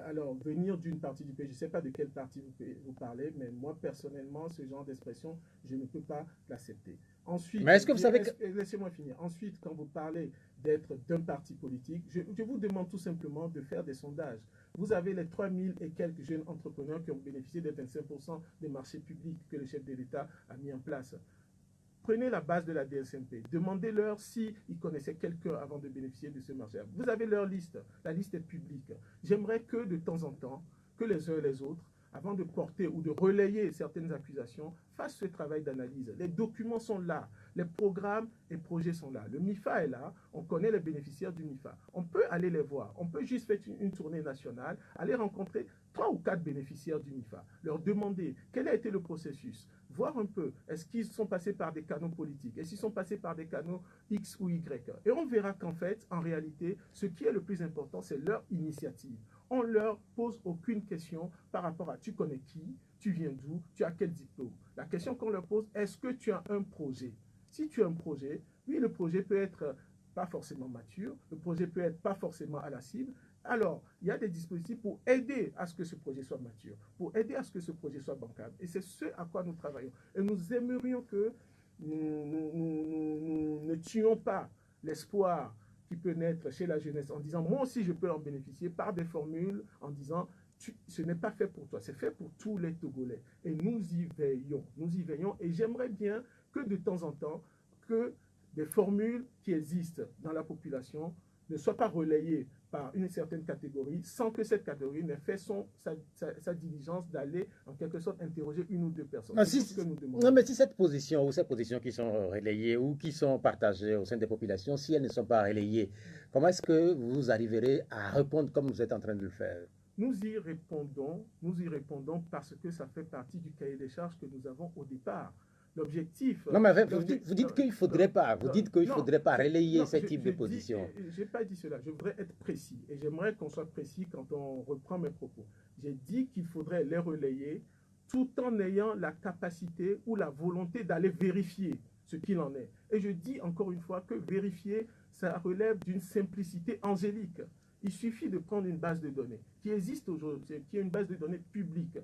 Alors, venir d'une partie du pays, je ne sais pas de quelle partie vous parlez, mais moi, personnellement, ce genre d'expression, je ne peux pas l'accepter. Ensuite, mais est-ce que vous savez laissez-moi finir. Ensuite, quand vous parlez d'être d'un parti politique, je vous demande tout simplement de faire des sondages. Vous avez les 3000 et quelques jeunes entrepreneurs qui ont bénéficié des 25% des marchés publics que le chef de l'État a mis en place. Prenez la base de la DSMP, demandez-leur s'ils connaissaient quelqu'un avant de bénéficier de ce marché. Vous avez leur liste, la liste est publique. J'aimerais que de temps en temps, que les uns et les autres, avant de porter ou de relayer certaines accusations, fassent ce travail d'analyse. Les documents sont là, les programmes et projets sont là. Le MIFA est là, on connaît les bénéficiaires du MIFA. On peut aller les voir, on peut juste faire une tournée nationale, aller rencontrer 3 ou 4 bénéficiaires du MIFA, leur demander quel a été le processus, voir un peu, est-ce qu'ils sont passés par des canaux politiques, est-ce qu'ils sont passés par des canaux X ou Y. Et on verra qu'en fait, en réalité, ce qui est le plus important, c'est leur initiative. On ne leur pose aucune question par rapport à tu connais qui, tu viens d'où, tu as quel diplôme. La question qu'on leur pose, est-ce que tu as un projet? Si tu as un projet, oui, le projet peut être pas forcément mature, le projet peut être pas forcément à la cible. Alors, il y a des dispositifs pour aider à ce que ce projet soit mature, pour aider à ce que ce projet soit bancable. Et c'est ce à quoi nous travaillons. Et nous aimerions que nous ne tuions pas l'espoir qui peut naître chez la jeunesse en disant, moi aussi je peux en bénéficier, par des formules en disant, ce n'est pas fait pour toi, c'est fait pour tous les Togolais. Et nous y veillons. Et j'aimerais bien que de temps en temps, que des formules qui existent dans la population ne soient pas relayées par une certaine catégorie sans que cette catégorie n'ait fait sa diligence d'aller en quelque sorte interroger une ou deux personnes. Non, mais si cette position ou ces positions qui sont relayées ou qui sont partagées au sein des populations, si elles ne sont pas relayées, comment est-ce que vous arriverez à répondre comme vous êtes en train de le faire? Nous y répondons parce que ça fait partie du cahier des charges que nous avons au départ. L'objectif... Non, mais vous dites qu'il ne faudrait pas, relayer ce type de position. Je n'ai pas dit cela, je voudrais être précis. Et j'aimerais qu'on soit précis quand on reprend mes propos. J'ai dit qu'il faudrait les relayer tout en ayant la capacité ou la volonté d'aller vérifier ce qu'il en est. Et je dis encore une fois que vérifier, ça relève d'une simplicité angélique. Il suffit de prendre une base de données qui existe aujourd'hui, qui est une base de données publique,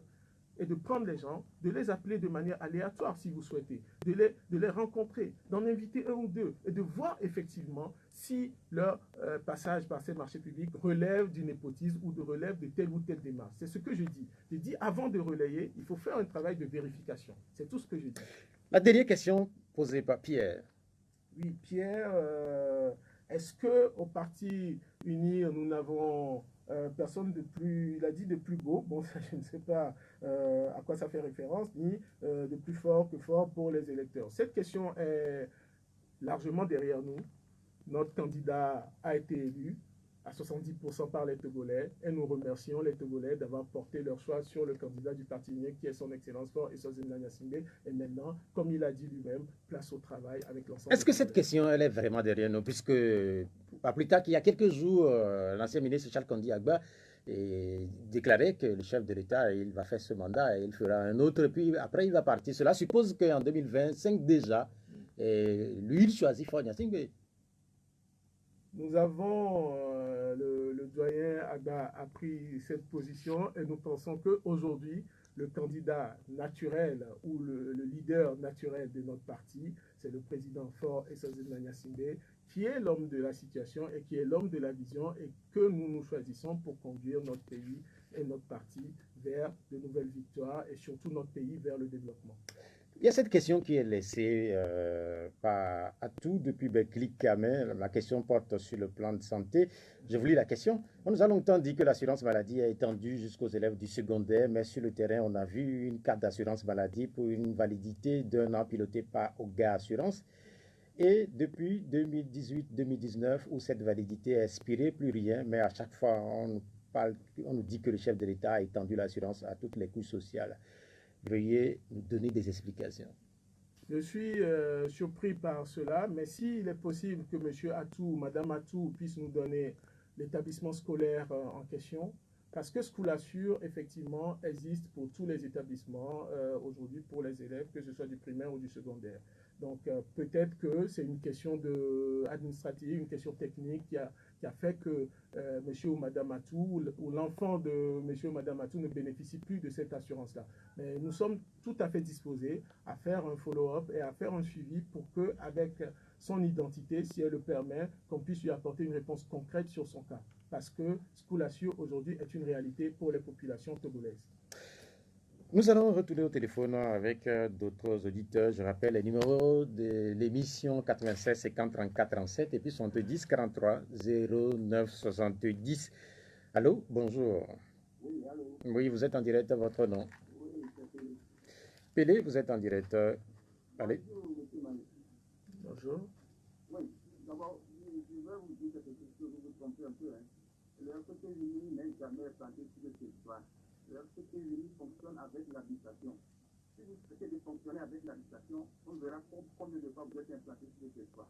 et de prendre les gens, de les appeler de manière aléatoire si vous souhaitez, de les rencontrer, d'en inviter un ou deux, et de voir effectivement si leur passage par ces marchés publics relève du népotisme ou de relève de telle ou telle démarche. C'est ce que je dis. Je dis, avant de relayer, il faut faire un travail de vérification. C'est tout ce que je dis. La dernière question posée par Pierre. Oui, Pierre, est-ce qu'au Parti uni, nous n'avons personne de plus, il a dit de plus beau, bon, ça, je ne sais pas à quoi ça fait référence, ni de plus fort que fort pour les électeurs. Cette question est largement derrière nous. Notre candidat a été élu à 70% par les Togolais et nous remercions les Togolais d'avoir porté leur choix sur le candidat du Parti unique qui est son Excellence Faure Essouzine Gnassingbé. Et maintenant, comme il a dit lui-même, place au travail avec l'ensemble. Est-ce que cette question, elle est vraiment derrière nous? Puisque, pas plus tard qu'il y a quelques jours, l'ancien ministre Charles Kondi Agba déclarait que le chef de l'État, il va faire ce mandat et il fera un autre, puis après il va partir. Cela suppose qu'en 2025 déjà, lui, il choisit Faure Gnassingbé. Nous avons, le doyen Agba a pris cette position et nous pensons qu'aujourd'hui, le candidat naturel ou le leader naturel de notre parti, c'est le président Faure Essouzine Gnassingbé, qui est l'homme de la situation et qui est l'homme de la vision et que nous choisissons pour conduire notre pays et notre parti vers de nouvelles victoires et surtout notre pays vers le développement. Il y a cette question qui est laissée par Atou depuis Beklik Kamel. La question porte sur le plan de santé. Je vous lis la question. On nous a longtemps dit que l'assurance maladie est étendue jusqu'aux élèves du secondaire, mais sur le terrain, on a vu une carte d'assurance maladie pour une validité d'1 an pilotée par Oga Assurance. Et depuis 2018-2019, où cette validité est expirée, plus rien, mais à chaque fois, on nous dit que le chef de l'État a étendu l'assurance à toutes les couches sociales. Veuillez nous donner des explications. Je suis surpris par cela, mais s'il est possible que M. Atou ou Mme Atou puisse nous donner l'établissement scolaire en question, parce que Schoolassure, effectivement, existe pour tous les établissements aujourd'hui pour les élèves, que ce soit du primaire ou du secondaire. Donc peut-être que c'est une question administrative, une question technique qui a fait que monsieur ou madame Atou ou l'enfant de monsieur ou madame Atou ne bénéficie plus de cette assurance-là. Mais nous sommes tout à fait disposés à faire un follow-up et à faire un suivi pour que, avec son identité, si elle le permet, qu'on puisse lui apporter une réponse concrète sur son cas. Parce que Schoolassure aujourd'hui est une réalité pour les populations togolaises. Nous allons retourner au téléphone avec d'autres auditeurs. Je rappelle les numéros de l'émission 96 50 34 37 et puis 70 43 09 70. Allô, bonjour. Oui, allô. Oui, vous êtes en direct, votre nom. Oui, c'est Pélé. Pélé, vous êtes en direct. Allez. Bonjour, monsieur Mali. Bonjour. Oui, d'abord, je vais vous dire quelque chose que vous vous trompez un peu. Hein. Le FPT-Uni n'est jamais planté sur le territoire. Le FPT-Uni fonctionne avec l'habitation. Si vous souhaitez de fonctionner avec l'habitation, on verra combien de fois vous êtes implanté sur le territoire.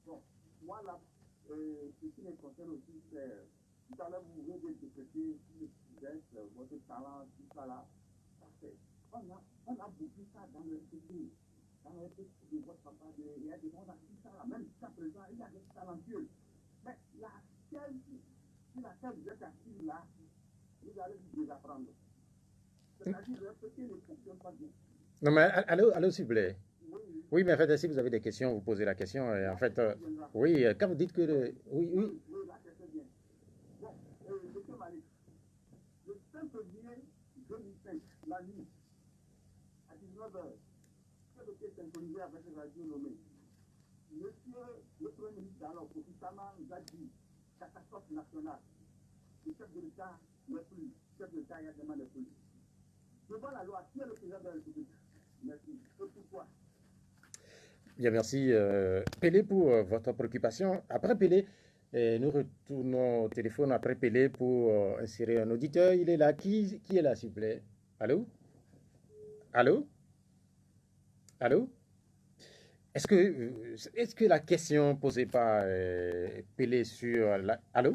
Bon, moi là, ce qui me concerne aussi, c'est tout à l'heure vous venez de détecter votre talent, tout ça là. On a beaucoup ça dans le FPT. dans les petits de votre papa, il y a des gens qui sont là, même jusqu'à présent, il y a des talentueux. Mais laquelle, sur laquelle vous êtes assis là, vous allez vous désapprendre. C'est-à-dire, le petit ne fonctionne pas bien. Non, mais allô, s'il vous plaît. Oui, Oui, mais en fait, si vous avez des questions, vous posez la question. Et en fait, oui, quand vous dites que... Oui, oui. oui, là, c'est bien. Bon, monsieur Malik, le 5 février 2005, la nuit, à 19h, c'est été synchronisé avec les radios nommées. Monsieur le Premier ministre alors, Kofi-Sama, nous a dit catastrophe nationale. Le chef de l'État n'est plus. Le chef de l'État également n'est plus. Devant la loi, qui est le président de la République? Merci. Et pourquoi? Bien, merci Pélé pour votre préoccupation. Après Pélé, nous retournons au téléphone après Pélé pour insérer un auditeur. Il est là. Qui est là, s'il vous plaît? Allô? Allô? Allô? Est-ce que la question posée par Pélé sur la... Allô?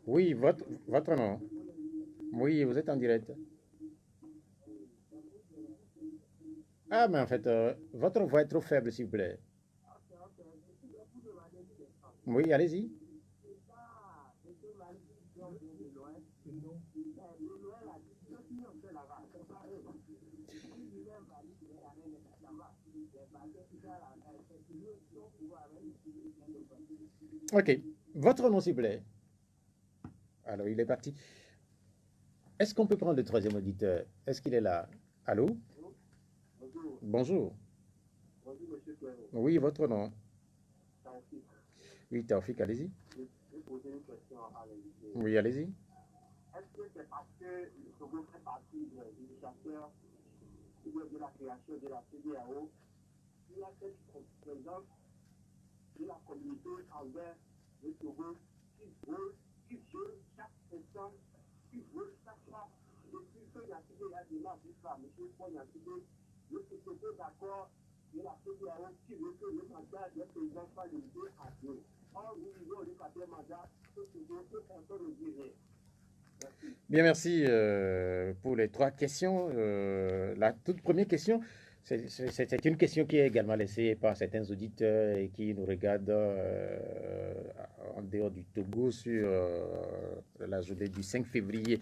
Oui, votre nom. Oui, vous êtes en direct. Ah, mais en fait, votre voix est trop faible, s'il vous plaît. Oui, allez-y. Ok. Votre nom, s'il vous plaît. Alors, il est parti. Est-ce qu'on peut prendre le troisième auditeur? Est-ce qu'il est là? Allô? Bonjour. Bonjour. Bonjour, monsieur Claire. Oui, votre nom? Taoufik. Oui, Taoufik, allez-y. Je vais poser une question à l'invité. Oui, allez-y. Est-ce que c'est parce que le Togo fait partie des initiateurs de la création de la CEDEAO, il y a cette présence de la communauté envers le Togo qui veut chaque instant, qui veut chaque fois, depuis que Yassine a démarré ça, M. Paul Yassine, le Togo d'accord de la CEDEAO qui veut que le mandat des présidents soit limité à 2. Or, nous vivons le 4e mandat, ce Togo peut encore le dire. Bien, merci pour les trois questions. La toute première question, c'est une question qui est également laissée par certains auditeurs et qui nous regardent en dehors du Togo sur la journée du 5 février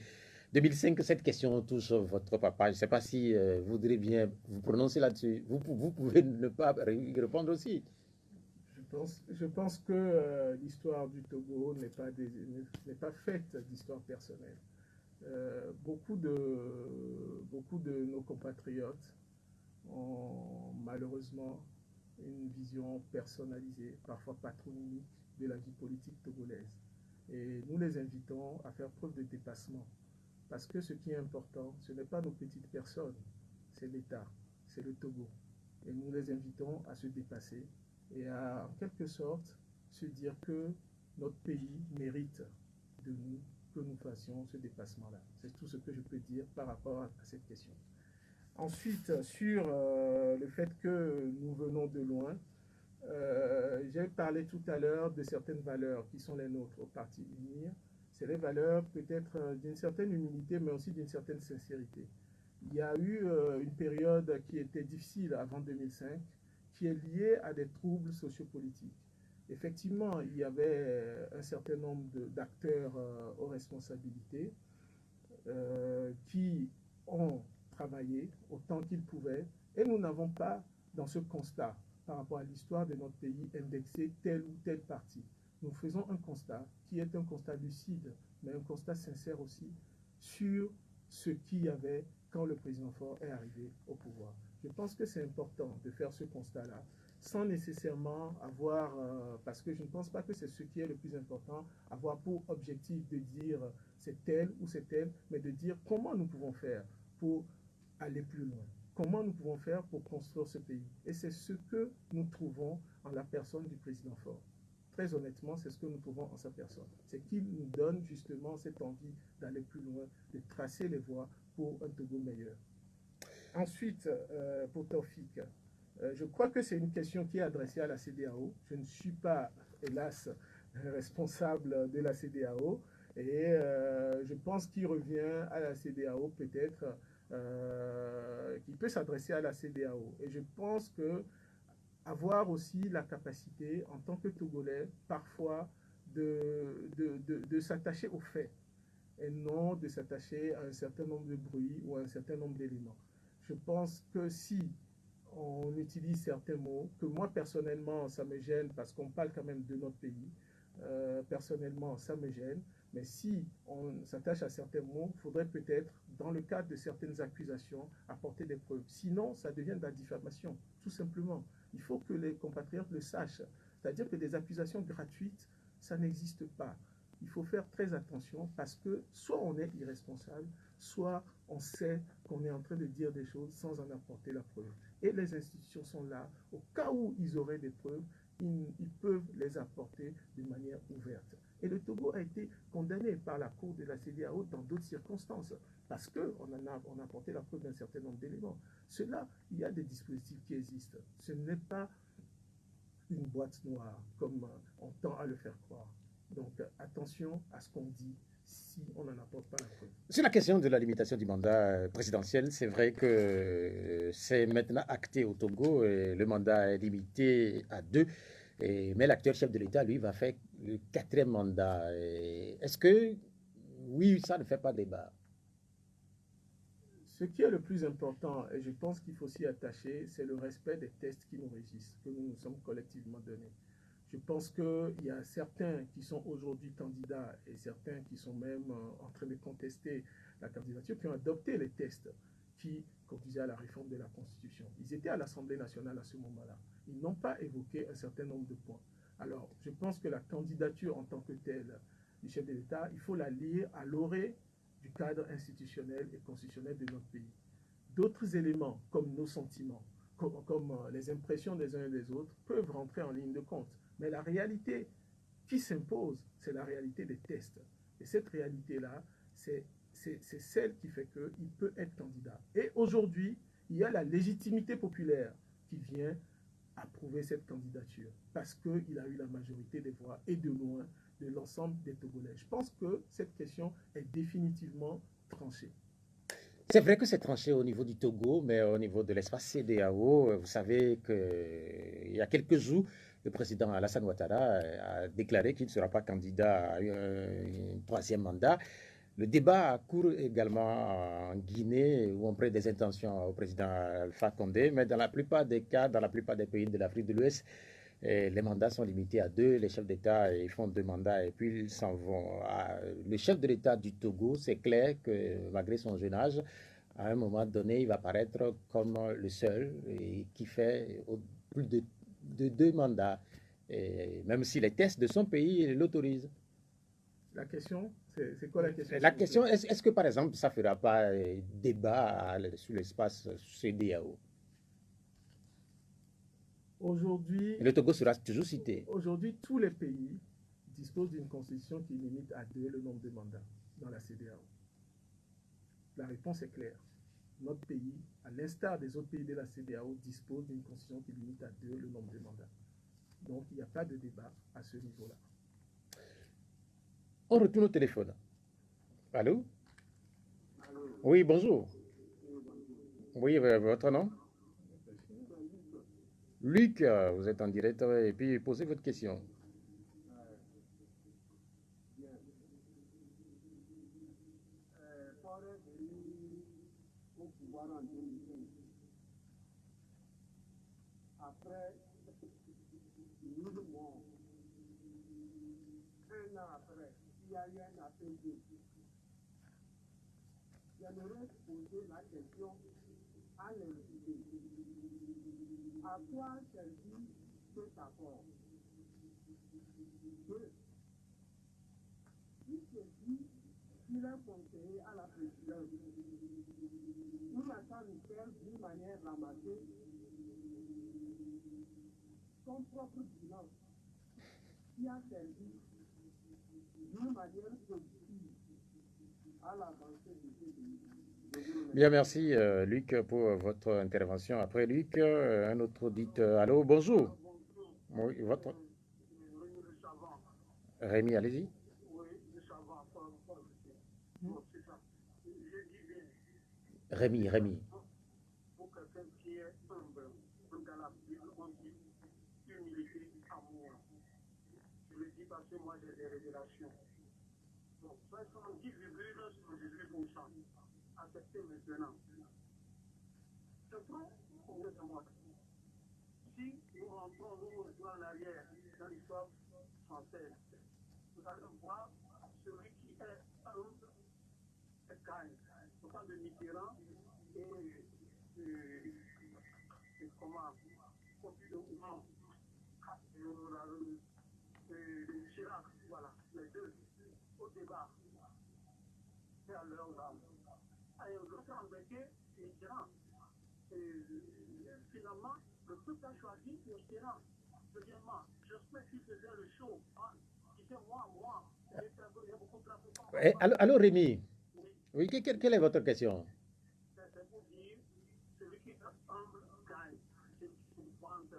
2005. Cette question touche votre papa. Je ne sais pas si vous voudrez bien vous prononcer là-dessus. Vous pouvez ne pas y répondre aussi. Je pense que l'histoire du Togo n'est pas faite d'histoire personnelle. Beaucoup de nos compatriotes ont malheureusement une vision personnalisée, parfois patronymique, de la vie politique togolaise. Et nous les invitons à faire preuve de dépassement. Parce que ce qui est important, ce n'est pas nos petites personnes, c'est l'État, c'est le Togo. Et nous les invitons à se dépasser et à, en quelque sorte, se dire que notre pays mérite de nous que nous fassions ce dépassement-là. C'est tout ce que je peux dire par rapport à cette question. Ensuite, sur le fait que nous venons de loin, j'ai parlé tout à l'heure de certaines valeurs qui sont les nôtres au Parti UNIR. C'est les valeurs peut-être d'une certaine humilité, mais aussi d'une certaine sincérité. Il y a eu une période qui était difficile avant 2005, qui est liée à des troubles sociopolitiques. Effectivement, il y avait un certain nombre d'acteurs aux responsabilités qui ont travaillé autant qu'ils pouvaient, et nous n'avons pas, dans ce constat, par rapport à l'histoire de notre pays, indexé telle ou telle partie. Nous faisons un constat qui est un constat lucide, mais un constat sincère aussi, sur ce qu'il y avait quand le président Faure est arrivé au pouvoir. Je pense que c'est important de faire ce constat-là, sans nécessairement avoir, parce que je ne pense pas que c'est ce qui est le plus important, avoir pour objectif de dire c'est tel ou c'est tel, mais de dire comment nous pouvons faire pour aller plus loin. Comment nous pouvons faire pour construire ce pays. Et c'est ce que nous trouvons en la personne du président Faure. Très honnêtement, c'est ce que nous trouvons en sa personne. C'est qu'il nous donne justement cette envie d'aller plus loin, de tracer les voies pour un Togo meilleur. Ensuite, pour Taoufik, je crois que c'est une question qui est adressée à la CEDEAO. Je ne suis pas, hélas, responsable de la CEDEAO. Et je pense qu'il revient à la CEDEAO peut-être qui peut s'adresser à la CEDEAO. Et je pense que avoir aussi la capacité, en tant que Togolais, parfois de s'attacher aux faits et non de s'attacher à un certain nombre de bruits ou à un certain nombre d'éléments. Je pense que si on utilise certains mots, que moi personnellement ça me gêne parce qu'on parle quand même de notre pays, personnellement ça me gêne, mais si on s'attache à certains mots, il faudrait peut-être, dans le cadre de certaines accusations, apporter des preuves. Sinon, ça devient de la diffamation, tout simplement. Il faut que les compatriotes le sachent. C'est-à-dire que des accusations gratuites, ça n'existe pas. Il faut faire très attention parce que soit on est irresponsable, soit on sait qu'on est en train de dire des choses sans en apporter la preuve. Et les institutions sont là. Au cas où ils auraient des preuves, ils peuvent les apporter de manière ouverte. Et le Togo a été condamné par la Cour de la CEDEAO dans d'autres circonstances, parce qu'on a apporté la preuve d'un certain nombre d'éléments. Cela, il y a des dispositifs qui existent. Ce n'est pas une boîte noire, comme on tend à le faire croire. Donc, attention à ce qu'on dit si on n'en apporte pas la preuve. Sur la question de la limitation du mandat présidentiel, c'est vrai que c'est maintenant acté au Togo, et le mandat est limité à 2. Mais l'actuel chef de l'État, lui, va faire le 4e mandat. Est-ce que, oui, ça ne fait pas débat? Ce qui est le plus important, et je pense qu'il faut s'y attacher, c'est le respect des tests qui nous régissent, que nous nous sommes collectivement donnés. Je pense qu'il y a certains qui sont aujourd'hui candidats et certains qui sont même en train de contester la candidature, qui ont adopté les tests qui conduisaient à la réforme de la Constitution. Ils étaient à l'Assemblée nationale à ce moment-là. Ils n'ont pas évoqué un certain nombre de points. Alors, je pense que la candidature en tant que telle du chef de l'État, il faut la lier à l'orée du cadre institutionnel et constitutionnel de notre pays. D'autres éléments, comme nos sentiments, comme les impressions des uns et des autres, peuvent rentrer en ligne de compte. Mais la réalité qui s'impose, c'est la réalité des tests. Et cette réalité-là, c'est celle qui fait qu'il peut être candidat. Et aujourd'hui, il y a la légitimité populaire qui vient approuver cette candidature parce qu'il a eu la majorité des voix et de loin de l'ensemble des Togolais. Je pense que cette question est définitivement tranchée. C'est vrai que c'est tranché au niveau du Togo, mais au niveau de l'espace CEDEAO, vous savez qu'il y a quelques jours, le président Alassane Ouattara a déclaré qu'il ne sera pas candidat à un 3e mandat. Le débat court également en Guinée, où on prête des intentions au président Alpha Condé, mais dans la plupart des cas, dans la plupart des pays de l'Afrique de l'Ouest, les mandats sont limités à 2. Les chefs d'État ils font 2 mandats et puis ils s'en vont. Le chef de l'État du Togo, c'est clair que malgré son jeune âge, à un moment donné, il va paraître comme le seul qui fait plus de 2 mandats, et même si les tests de son pays l'autorisent. La question, c'est quoi la question? La question, est-ce que par exemple, ça ne fera pas débat sur l'espace CEDEAO? Aujourd'hui, le Togo sera toujours cité. Aujourd'hui, tous les pays disposent d'une constitution qui limite à 2 le nombre de mandats dans la CEDEAO. La réponse est claire. Notre pays, à l'instar des autres pays de la CEDEAO, dispose d'une constitution qui limite à 2 le nombre de mandats. Donc, il n'y a pas de débat à ce niveau-là. On retourne au téléphone. Allô? Oui, bonjour. Oui, votre nom? Luc, vous êtes en direct et puis posez votre question. Après 1000 morts, un an après, il y a eu un appel de. J'aimerais poser la question à l'invité. À quoi servit cet accord? Il se dit qu'il est conseiller à la présidence. Il n'a qu'à nous faire d'une manière ramassée son propre bilan qui a servi d'une manière positive à l'avancée de ce pays. Bien, merci Luc pour votre intervention. Après Luc, un autre auditeur. Allô, bonjour. Oui, votre. Rémi, allez-y. Rémi. Pour quelqu'un qui est humble, un gars là, on dit humilité, amour. Je le dis parce que moi j'ai des révélations. Donc, 70,78%. Acceptez maintenant. C'est trop pour de moi. Si nous rentrons, nous revenons en arrière dans l'histoire française, vous allez voir celui qui est humble gagne. On parle de Mitterrand et comment Chirac, voilà, les deux, au débat, c'est à leur âme. Et l'autre embêté, c'est Mitterrand. Finalement, le peuple a choisi Mitterrand. Deuxièmement, j'espère qu'il faisait le show. Qui fait moi. Il y a beaucoup de Eh, allô, Rémi. Oui, quelle est votre question? C'est pour dire, celui qui est humble gagne. Celui qui se vante,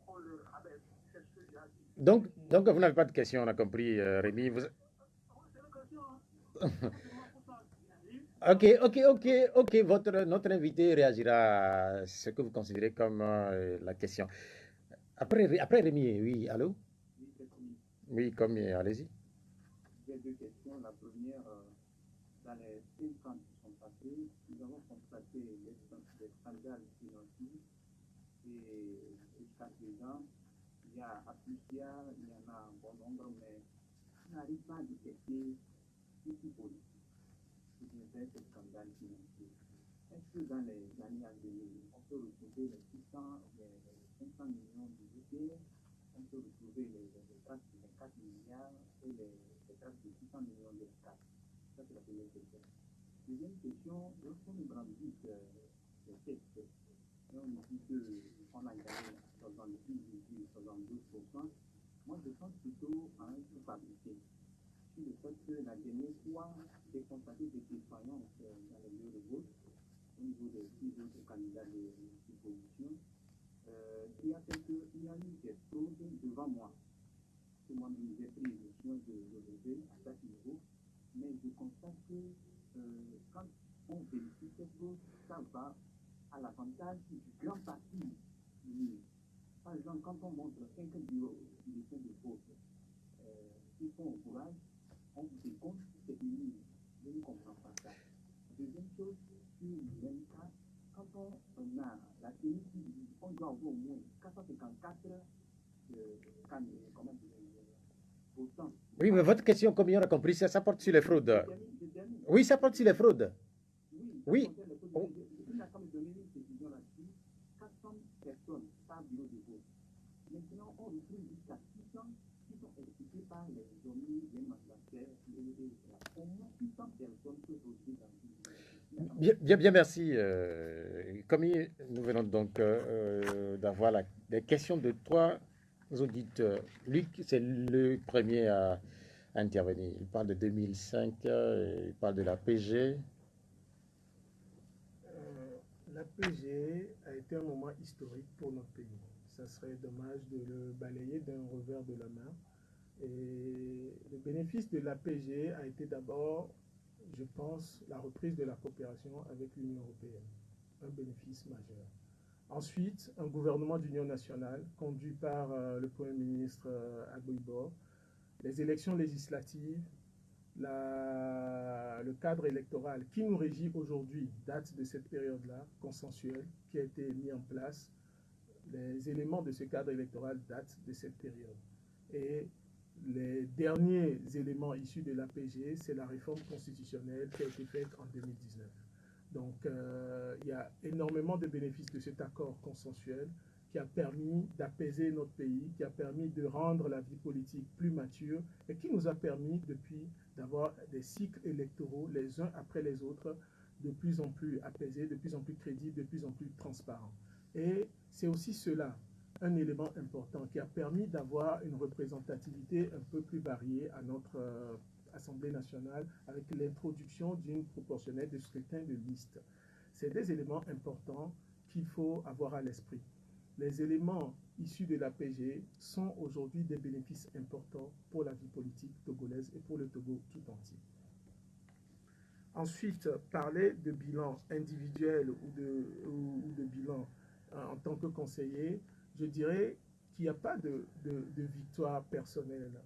on le rabaisse. C'est ce que j'ai dit. Donc, vous n'avez pas de question, on a compris, Rémi. C'est la question. Ok. Notre invité réagira à ce que vous considérez comme la question. Après Rémi, oui, allô? Oui, comme, allez-y. J'ai deux questions. La première, dans les 5 ans qui sont passés, nous avons constaté des scandales financiers et jusqu'à présent, il y a à plusieurs, il y en a un bon nombre, mais on n'arrive pas à détecter qui politique qui vient faire ces scandales financiers. Est-ce que dans les années à venir, on peut retrouver les 500 millions de budget, on peut retrouver les traces de 24 milliards et les traces de 600 millions de cartes? Ça, c'est la première question. Deuxième question, lorsqu'on nous brandit les textes, et on nous dit qu'on a gagné 72%, moi je pense plutôt à un peu fabriqué. Sur le fait que la dernière fois, j'ai constaté des défaillances dans les lieux de vote au niveau des 6 autres candidats de l'opposition, qui a fait qu'il y a eu des fraudes devant moi. Que moi-même j'ai pris l'émission de relever à chaque niveau, mais je constate que quand on vérifie ces choses, ça va à l'avantage du grand parti. Par exemple, quand on montre 5 bureaux de vote qui sont au courage, on se compte c'est une. Je ne comprends pas ça. Deuxième chose, sur le même cas, quand on a la tenue, on doit avoir au moins 454 comment dire, votants. Oui, mais votre question, comme on a compris, ça porte sur les fraudes. Oui, ça porte sur les fraudes. Oui. Il a comme donné une décision là-dessus, 400 personnes par bureau de vote. Maintenant, on retrouve jusqu'à 600 qui sont expliqués par les données des mandataires et au moins 600 personnes peuvent voter dans Bien, merci. Comme nous venons donc d'avoir des questions de 3 auditeurs. Luc, c'est le premier à intervenir. Il parle de 2005, il parle de la PG. La PG a été un moment historique pour notre pays. Ça serait dommage de le balayer d'un revers de la main. Et le bénéfice de l'APG a été d'abord, je pense, la reprise de la coopération avec l'Union européenne. Un bénéfice majeur. Ensuite, un gouvernement d'union nationale conduit par le Premier ministre Agbouibor, les élections législatives, le cadre électoral qui nous régit aujourd'hui date de cette période-là, consensuelle, qui a été mis en place. Les éléments de ce cadre électoral datent de cette période. Et les derniers éléments issus de l'APG, c'est la réforme constitutionnelle qui a été faite en 2019. Donc, il y a énormément de bénéfices de cet accord consensuel qui a permis d'apaiser notre pays, qui a permis de rendre la vie politique plus mature et qui nous a permis depuis d'avoir des cycles électoraux les uns après les autres de plus en plus apaisés, de plus en plus crédibles, de plus en plus transparents. Et c'est aussi cela, un élément important qui a permis d'avoir une représentativité un peu plus variée à notre Assemblée nationale avec l'introduction d'une proportionnelle de scrutin de liste. C'est des éléments importants qu'il faut avoir à l'esprit. Les éléments issus de l'APG sont aujourd'hui des bénéfices importants pour la vie politique togolaise et pour le Togo tout entier. Ensuite, parler de bilan individuel ou de bilan en tant que conseiller, je dirais qu'il n'y a pas de victoire personnelle.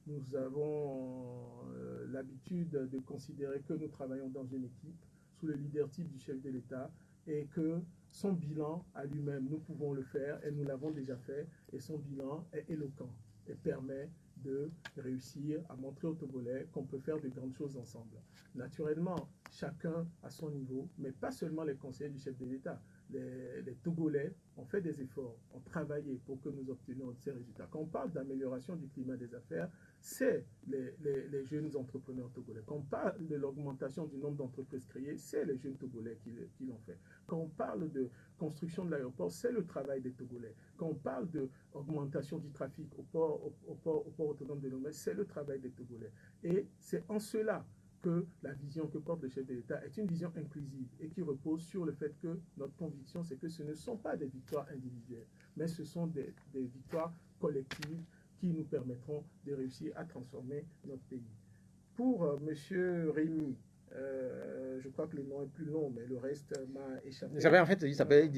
Nous avons l'habitude de considérer que nous travaillons dans une équipe sous le leadership du chef de l'État et que son bilan à lui-même, nous pouvons le faire et nous l'avons déjà fait et son bilan est éloquent et permet de réussir à montrer aux Togolais qu'on peut faire de grandes choses ensemble. Naturellement, chacun à son niveau, mais pas seulement les conseillers du chef de l'État. Les Togolais ont fait des efforts, ont travaillé pour que nous obtenions ces résultats. Quand on parle d'amélioration du climat des affaires, c'est les jeunes entrepreneurs togolais. Quand on parle de l'augmentation du nombre d'entreprises créées, c'est les jeunes Togolais qui l'ont fait. Quand on parle de construction de l'aéroport, c'est le travail des Togolais. Quand on parle d'augmentation du trafic au port autonome de Lomé, c'est le travail des Togolais. Et c'est en cela que la vision que porte le chef de l'État est une vision inclusive et qui repose sur le fait que notre conviction, c'est que ce ne sont pas des victoires individuelles, mais ce sont des victoires collectives qui nous permettront de réussir à transformer notre pays. Pour M. Rémy, je crois que le nom est plus long, mais le reste m'a échappé. En fait, il s'appelle,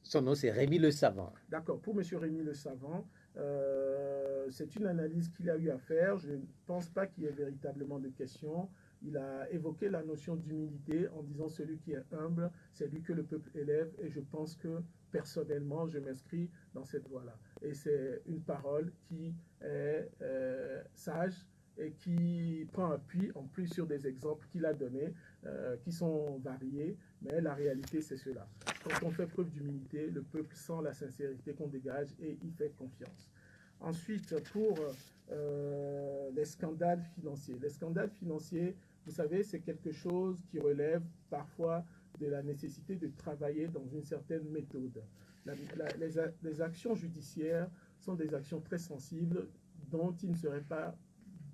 son nom c'est Rémy Le Savant. D'accord, pour M. Rémy Le Savant, c'est une analyse qu'il a eu à faire. Je ne pense pas qu'il y ait véritablement de questions. Il a évoqué la notion d'humilité en disant celui qui est humble, c'est lui que le peuple élève. Et je pense que personnellement, je m'inscris dans cette voie-là. Et c'est une parole qui est sage et qui prend appui en plus sur des exemples qu'il a donnés, qui sont variés, mais la réalité c'est cela. Quand on fait preuve d'humilité, le peuple sent la sincérité qu'on dégage et il fait confiance. Ensuite, pour les scandales financiers. Les scandales financiers, vous savez, c'est quelque chose qui relève parfois de la nécessité de travailler dans une certaine méthode. Les actions judiciaires sont des actions très sensibles dont il ne serait pas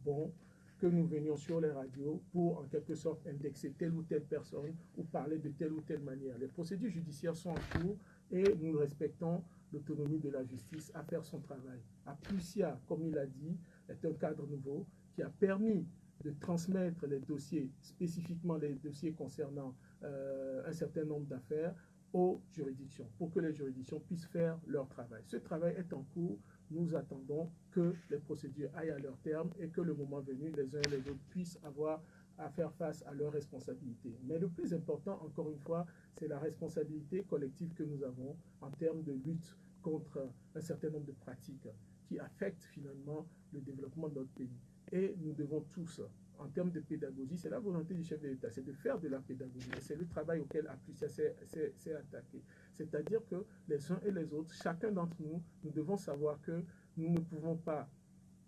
bon que nous venions sur les radios pour en quelque sorte indexer telle ou telle personne ou parler de telle ou telle manière. Les procédures judiciaires sont en cours et nous respectons l'autonomie de la justice à faire son travail. Aplucia, comme il a dit, est un cadre nouveau qui a permis de transmettre les dossiers, spécifiquement les dossiers concernant un certain nombre d'affaires, aux juridictions, pour que les juridictions puissent faire leur travail. Ce travail est en cours. Nous attendons que les procédures aillent à leur terme et que le moment venu, les uns et les autres puissent avoir à faire face à leurs responsabilités. Mais le plus important, encore une fois, c'est la responsabilité collective que nous avons en termes de lutte contre un certain nombre de pratiques qui affectent finalement le développement de notre pays. Et nous devons tous, en termes de pédagogie, c'est la volonté du chef de l'État, c'est de faire de la pédagogie. Et c'est le travail auquel Aplucia s'est attaqué. C'est-à-dire que les uns et les autres, chacun d'entre nous, nous devons savoir que nous ne pouvons pas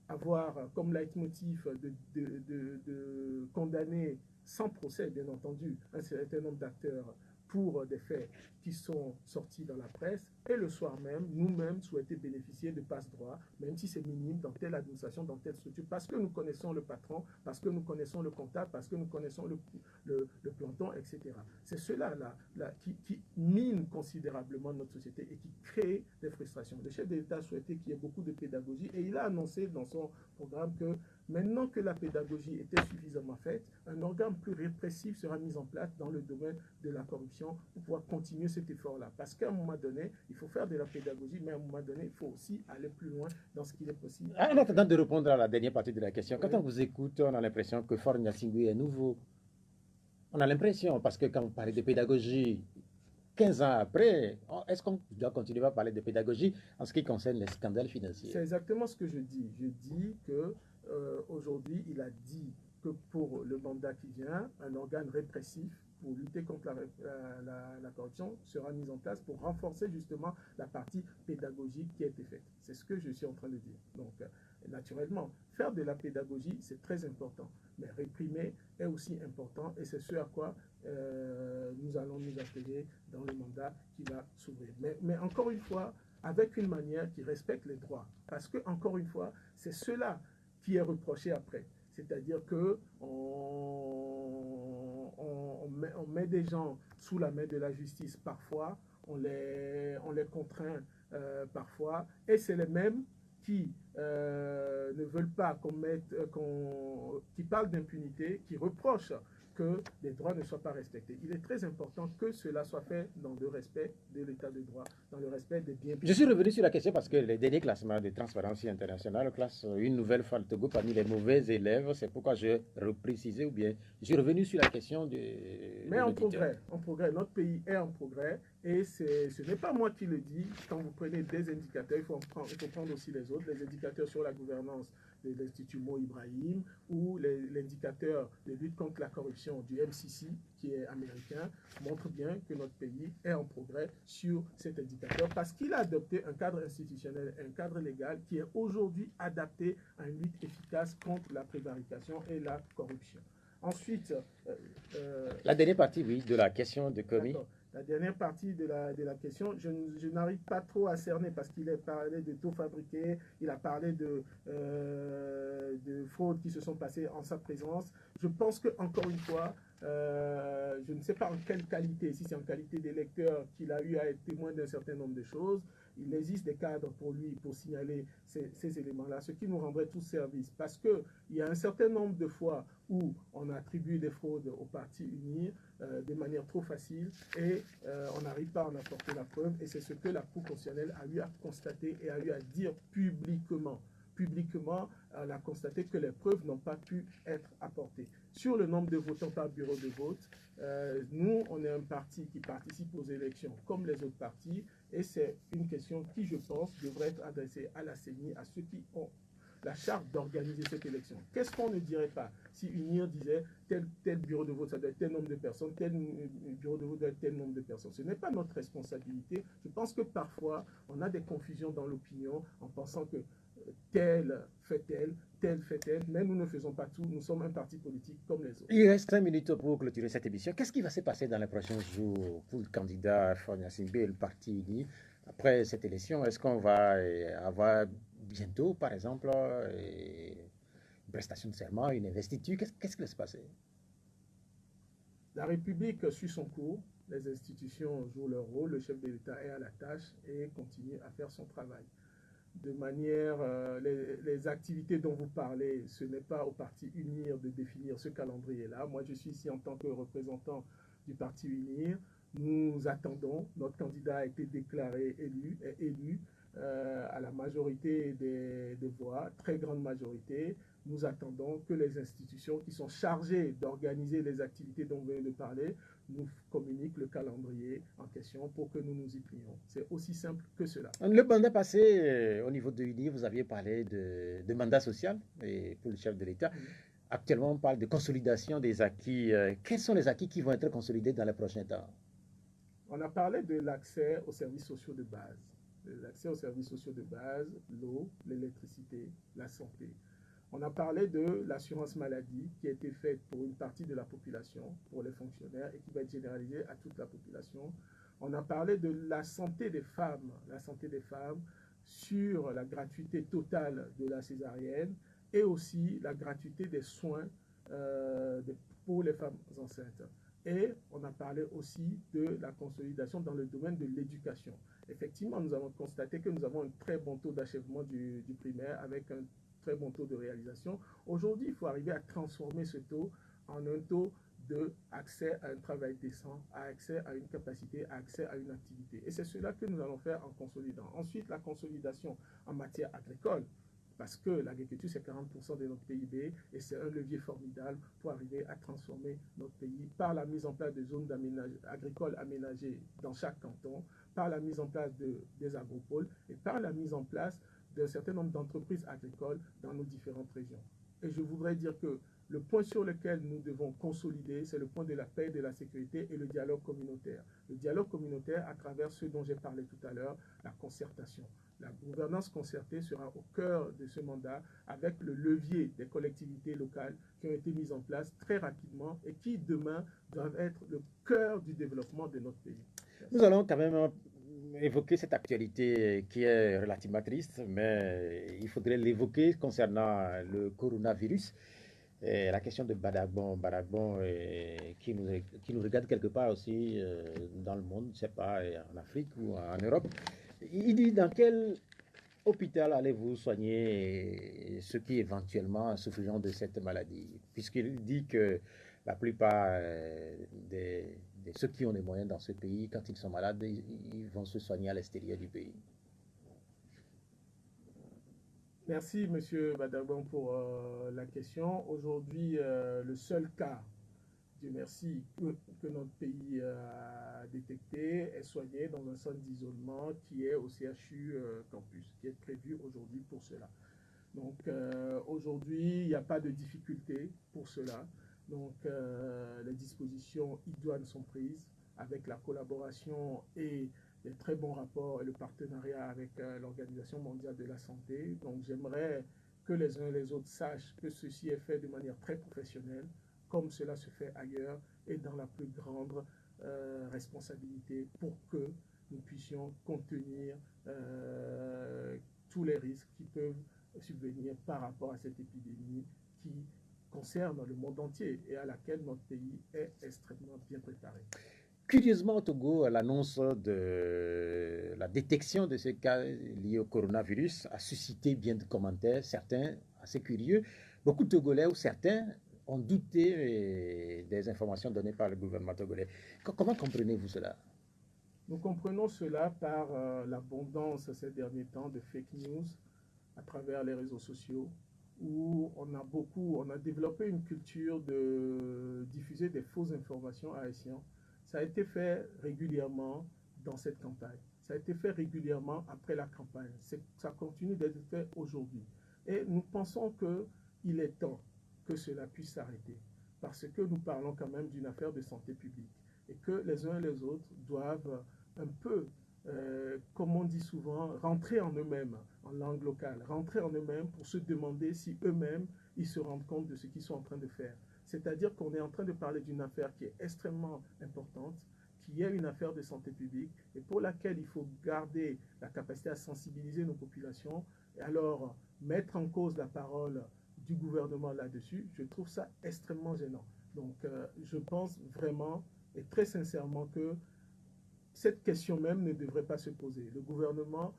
avoir comme leitmotiv de condamner sans procès, bien entendu, un certain nombre d'acteurs pour des faits qui sont sortis dans la presse, et le soir même, nous-mêmes souhaiter bénéficier de passe-droit, même si c'est minime, dans telle administration, dans telle structure, parce que nous connaissons le patron, parce que nous connaissons le comptable, parce que nous connaissons le planton, etc. C'est cela-là qui mine considérablement notre société et qui crée des frustrations. Le chef de l'État souhaitait qu'il y ait beaucoup de pédagogie, et il a annoncé dans son programme que maintenant que la pédagogie était suffisamment faite, un organe plus répressif sera mis en place dans le domaine de la corruption pour pouvoir continuer cet effort-là. Parce qu'à un moment donné, il faut faire de la pédagogie, mais à un moment donné, il faut aussi aller plus loin dans ce qu'il est possible. En attendant de répondre à la dernière partie de la question, quand on vous écoute, on a l'impression que Faure Gnassingbé est nouveau. On a l'impression, parce que quand vous parlez de pédagogie, 15 ans après, est-ce qu'on doit continuer à parler de pédagogie en ce qui concerne les scandales financiers? C'est exactement ce que je dis. Je dis que aujourd'hui, il a dit que pour le mandat qui vient, un organe répressif pour lutter contre la corruption sera mis en place pour renforcer justement la partie pédagogique qui a été faite. C'est ce que je suis en train de dire. Donc, naturellement, faire de la pédagogie, c'est très important. Mais réprimer est aussi important et c'est ce à quoi nous allons nous atteler dans le mandat qui va s'ouvrir. Mais encore une fois, avec une manière qui respecte les droits. Parce que, encore une fois, c'est cela qui est reproché après. C'est-à-dire qu'on met des gens sous la main de la justice parfois, on les contraint parfois, et c'est les mêmes qui ne veulent pas qui parle d'impunité, qui reproche que les droits ne soient pas respectés. Il est très important que cela soit fait dans le respect de l'état de droit, dans le respect des biens publics. Je suis revenu sur la question parce que les derniers classements de Transparency International classent une nouvelle fois le Togo parmi les mauvais élèves. C'est pourquoi je reprécisais ou bien je suis revenu sur la question de. Mais en progrès. Notre pays est en progrès et ce n'est pas moi qui le dis. Quand vous prenez des indicateurs, il faut prendre aussi les autres. Les indicateurs sur la gouvernance de l'Institut Mo Ibrahim ou l'indicateur de lutte contre la corruption du MCC, qui est américain, montrent bien que notre pays est en progrès sur cet indicateur parce qu'il a adopté un cadre institutionnel, un cadre légal qui est aujourd'hui adapté à une lutte efficace contre la prévarication et la corruption. Ensuite, la dernière partie, oui, de la question de Komi. La dernière partie de la question, je n'arrive pas trop à cerner parce qu'il a parlé de taux fabriqués, il a parlé de fraudes qui se sont passées en sa présence. Je pense que encore une fois, je ne sais pas en quelle qualité, si c'est en qualité d'électeur qu'il a eu à être témoin d'un certain nombre de choses. Il existe des cadres pour lui pour signaler ces éléments-là, ce qui nous rendrait tous service. Parce qu'il y a un certain nombre de fois où on attribue des fraudes au Parti Unir de manière trop facile et on n'arrive pas à en apporter la preuve. Et c'est ce que la Cour constitutionnelle a eu à constater et a eu à dire publiquement. Elle a constaté que les preuves n'ont pas pu être apportées. Sur le nombre de votants par bureau de vote, nous, on est un parti qui participe aux élections comme les autres partis, et c'est une question qui, je pense, devrait être adressée à la CENI, à ceux qui ont la charge d'organiser cette élection. Qu'est-ce qu'on ne dirait pas si UNIR disait tel bureau de vote, ça doit être tel nombre de personnes, tel bureau de vote doit être tel nombre de personnes. Ce n'est pas notre responsabilité. Je pense que parfois, on a des confusions dans l'opinion en pensant que tel fait tel fait tel, mais nous ne faisons pas tout, nous sommes un parti politique comme les autres. Il reste 5 minutes pour clôturer cette émission. Qu'est-ce qui va se passer dans les prochains jours pour le candidat Fonia Simbe et le Parti Uni après cette élection? Est-ce qu'on va avoir bientôt, par exemple, une prestation de serment, une investiture? Qu'est-ce qui va se passer? La République suit son cours, les institutions jouent leur rôle, le chef de l'État est à la tâche et continue à faire son travail. De manière, les activités dont vous parlez, ce n'est pas au Parti Unir de définir ce calendrier-là. Moi, je suis ici en tant que représentant du Parti Unir. Nous attendons, notre candidat a été déclaré élu à la majorité des voix, très grande majorité. Nous attendons que les institutions qui sont chargées d'organiser les activités dont vous venez de parler nous communiquent le calendrier en question pour que nous nous y plions. C'est aussi simple que cela. Le mandat passé, au niveau de l'UNI, vous aviez parlé de mandat social et pour le chef de l'État. Actuellement, on parle de consolidation des acquis. Quels sont les acquis qui vont être consolidés dans les prochains temps? On a parlé de l'accès aux services sociaux de base. L'accès aux services sociaux de base, l'eau, l'électricité, la santé. On a parlé de l'assurance maladie qui a été faite pour une partie de la population, pour les fonctionnaires, et qui va être généralisée à toute la population. On a parlé de la santé des femmes sur la gratuité totale de la césarienne et aussi la gratuité des soins pour les femmes enceintes. Et on a parlé aussi de la consolidation dans le domaine de l'éducation. Effectivement, nous avons constaté que nous avons un très bon taux d'achèvement du primaire avec un très bon taux de réalisation. Aujourd'hui, il faut arriver à transformer ce taux en un taux d'accès à un travail décent, accès à une capacité, accès à une activité. Et c'est cela que nous allons faire en consolidant. Ensuite, la consolidation en matière agricole, parce que l'agriculture, c'est 40% de notre PIB et c'est un levier formidable pour arriver à transformer notre pays par la mise en place de zones agricoles aménagées dans chaque canton, par la mise en place des agropoles et par la mise en place d'un certain nombre d'entreprises agricoles dans nos différentes régions. Et je voudrais dire que le point sur lequel nous devons consolider, c'est le point de la paix, de la sécurité et le dialogue communautaire. Le dialogue communautaire à travers ce dont j'ai parlé tout à l'heure, la concertation. La gouvernance concertée sera au cœur de ce mandat avec le levier des collectivités locales qui ont été mises en place très rapidement et qui demain doivent être le cœur du développement de notre pays. Merci. Nous allons quand même évoquer cette actualité qui est relativement triste, mais il faudrait l'évoquer concernant le coronavirus. Et la question de Badagbon qui nous regarde quelque part aussi dans le monde, je ne sais pas, en Afrique ou en Europe. Il dit dans quelle hôpital allez-vous soigner ceux qui éventuellement souffriront de cette maladie? Puisqu'il dit que la plupart de ceux qui ont les moyens dans ce pays, quand ils sont malades, ils vont se soigner à l'extérieur du pays. Merci, Monsieur Badabon, pour la question. Aujourd'hui, le seul cas, Dieu merci, que notre pays a détecté est soigné dans un centre d'isolement qui est au CHU Campus, qui est prévu aujourd'hui pour cela. Donc aujourd'hui, il n'y a pas de difficulté pour cela. Donc les dispositions idoines sont prises avec la collaboration et les très bons rapports et le partenariat avec l'Organisation mondiale de la santé. Donc j'aimerais que les uns et les autres sachent que ceci est fait de manière très professionnelle, comme cela se fait ailleurs, et dans la plus grande responsabilité pour que nous puissions contenir tous les risques qui peuvent subvenir par rapport à cette épidémie qui concerne le monde entier et à laquelle notre pays est extrêmement bien préparé. Curieusement, au Togo, l'annonce de la détection de ces cas liés au coronavirus a suscité bien de commentaires, certains assez curieux. Beaucoup de Togolais ou certains ont douté des informations données par le gouvernement togolais. Comment comprenez-vous cela? Nous comprenons cela par l'abondance ces derniers temps de fake news à travers les réseaux sociaux, où on a développé une culture de diffuser des fausses informations à Haïtiens. Ça a été fait régulièrement dans cette campagne. Ça a été fait régulièrement après la campagne. Ça continue d'être fait aujourd'hui. Et nous pensons qu'il est temps que cela puisse s'arrêter, parce que nous parlons quand même d'une affaire de santé publique et que les uns et les autres doivent un peu, comme on dit souvent, rentrer en eux-mêmes, en langue locale, rentrer en eux-mêmes pour se demander si eux-mêmes, ils se rendent compte de ce qu'ils sont en train de faire. C'est-à-dire qu'on est en train de parler d'une affaire qui est extrêmement importante, qui est une affaire de santé publique et pour laquelle il faut garder la capacité à sensibiliser nos populations et alors mettre en cause la parole du gouvernement là-dessus, je trouve ça extrêmement gênant. Donc je pense vraiment et très sincèrement que cette question même ne devrait pas se poser. Le gouvernement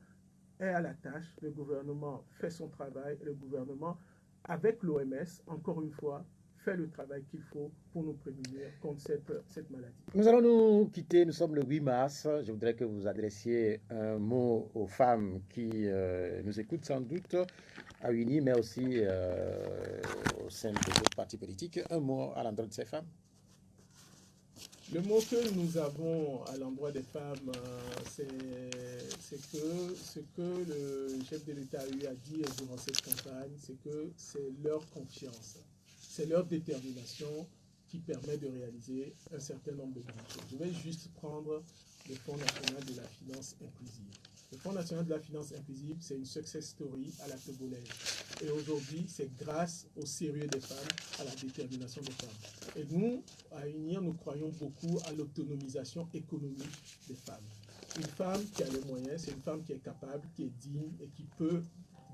est à la tâche, le gouvernement fait son travail, le gouvernement, avec l'OMS, encore une fois, fait le travail qu'il faut pour nous prémunir contre cette maladie. Nous allons nous quitter, nous sommes le 8 mars. Je voudrais que vous adressiez un mot aux femmes qui nous écoutent sans doute à UNI, mais aussi au sein des autres partis politiques. Un mot à l'endroit de ces femmes. Le mot que nous avons à l'endroit des femmes, c'est que ce que le chef de l'État a eu à dire durant cette campagne, c'est que c'est leur confiance, c'est leur détermination qui permet de réaliser un certain nombre de grandes choses. Je vais juste prendre le Fonds national de la finance inclusive. Le Fonds national de la finance inclusive, c'est une success story à la togolaise. Et aujourd'hui, c'est grâce au sérieux des femmes, à la détermination des femmes. Et nous, à UNIR, nous croyons beaucoup à l'autonomisation économique des femmes. Une femme qui a les moyens, c'est une femme qui est capable, qui est digne et qui peut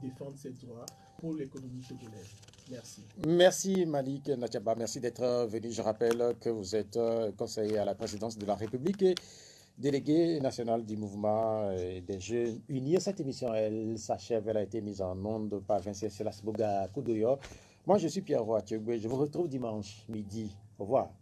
défendre ses droits pour l'économie togolaise. Merci. Merci Malik Natiaba, merci d'être venu. Je rappelle que vous êtes conseiller à la présidence de la République et délégué national du mouvement des jeunes unis. Cette émission, elle s'achève, elle a été mise en onde par Vincent Selasboga Koudoyo. Moi, je suis Pierre Roy Thiogbe. Je vous retrouve dimanche midi. Au revoir.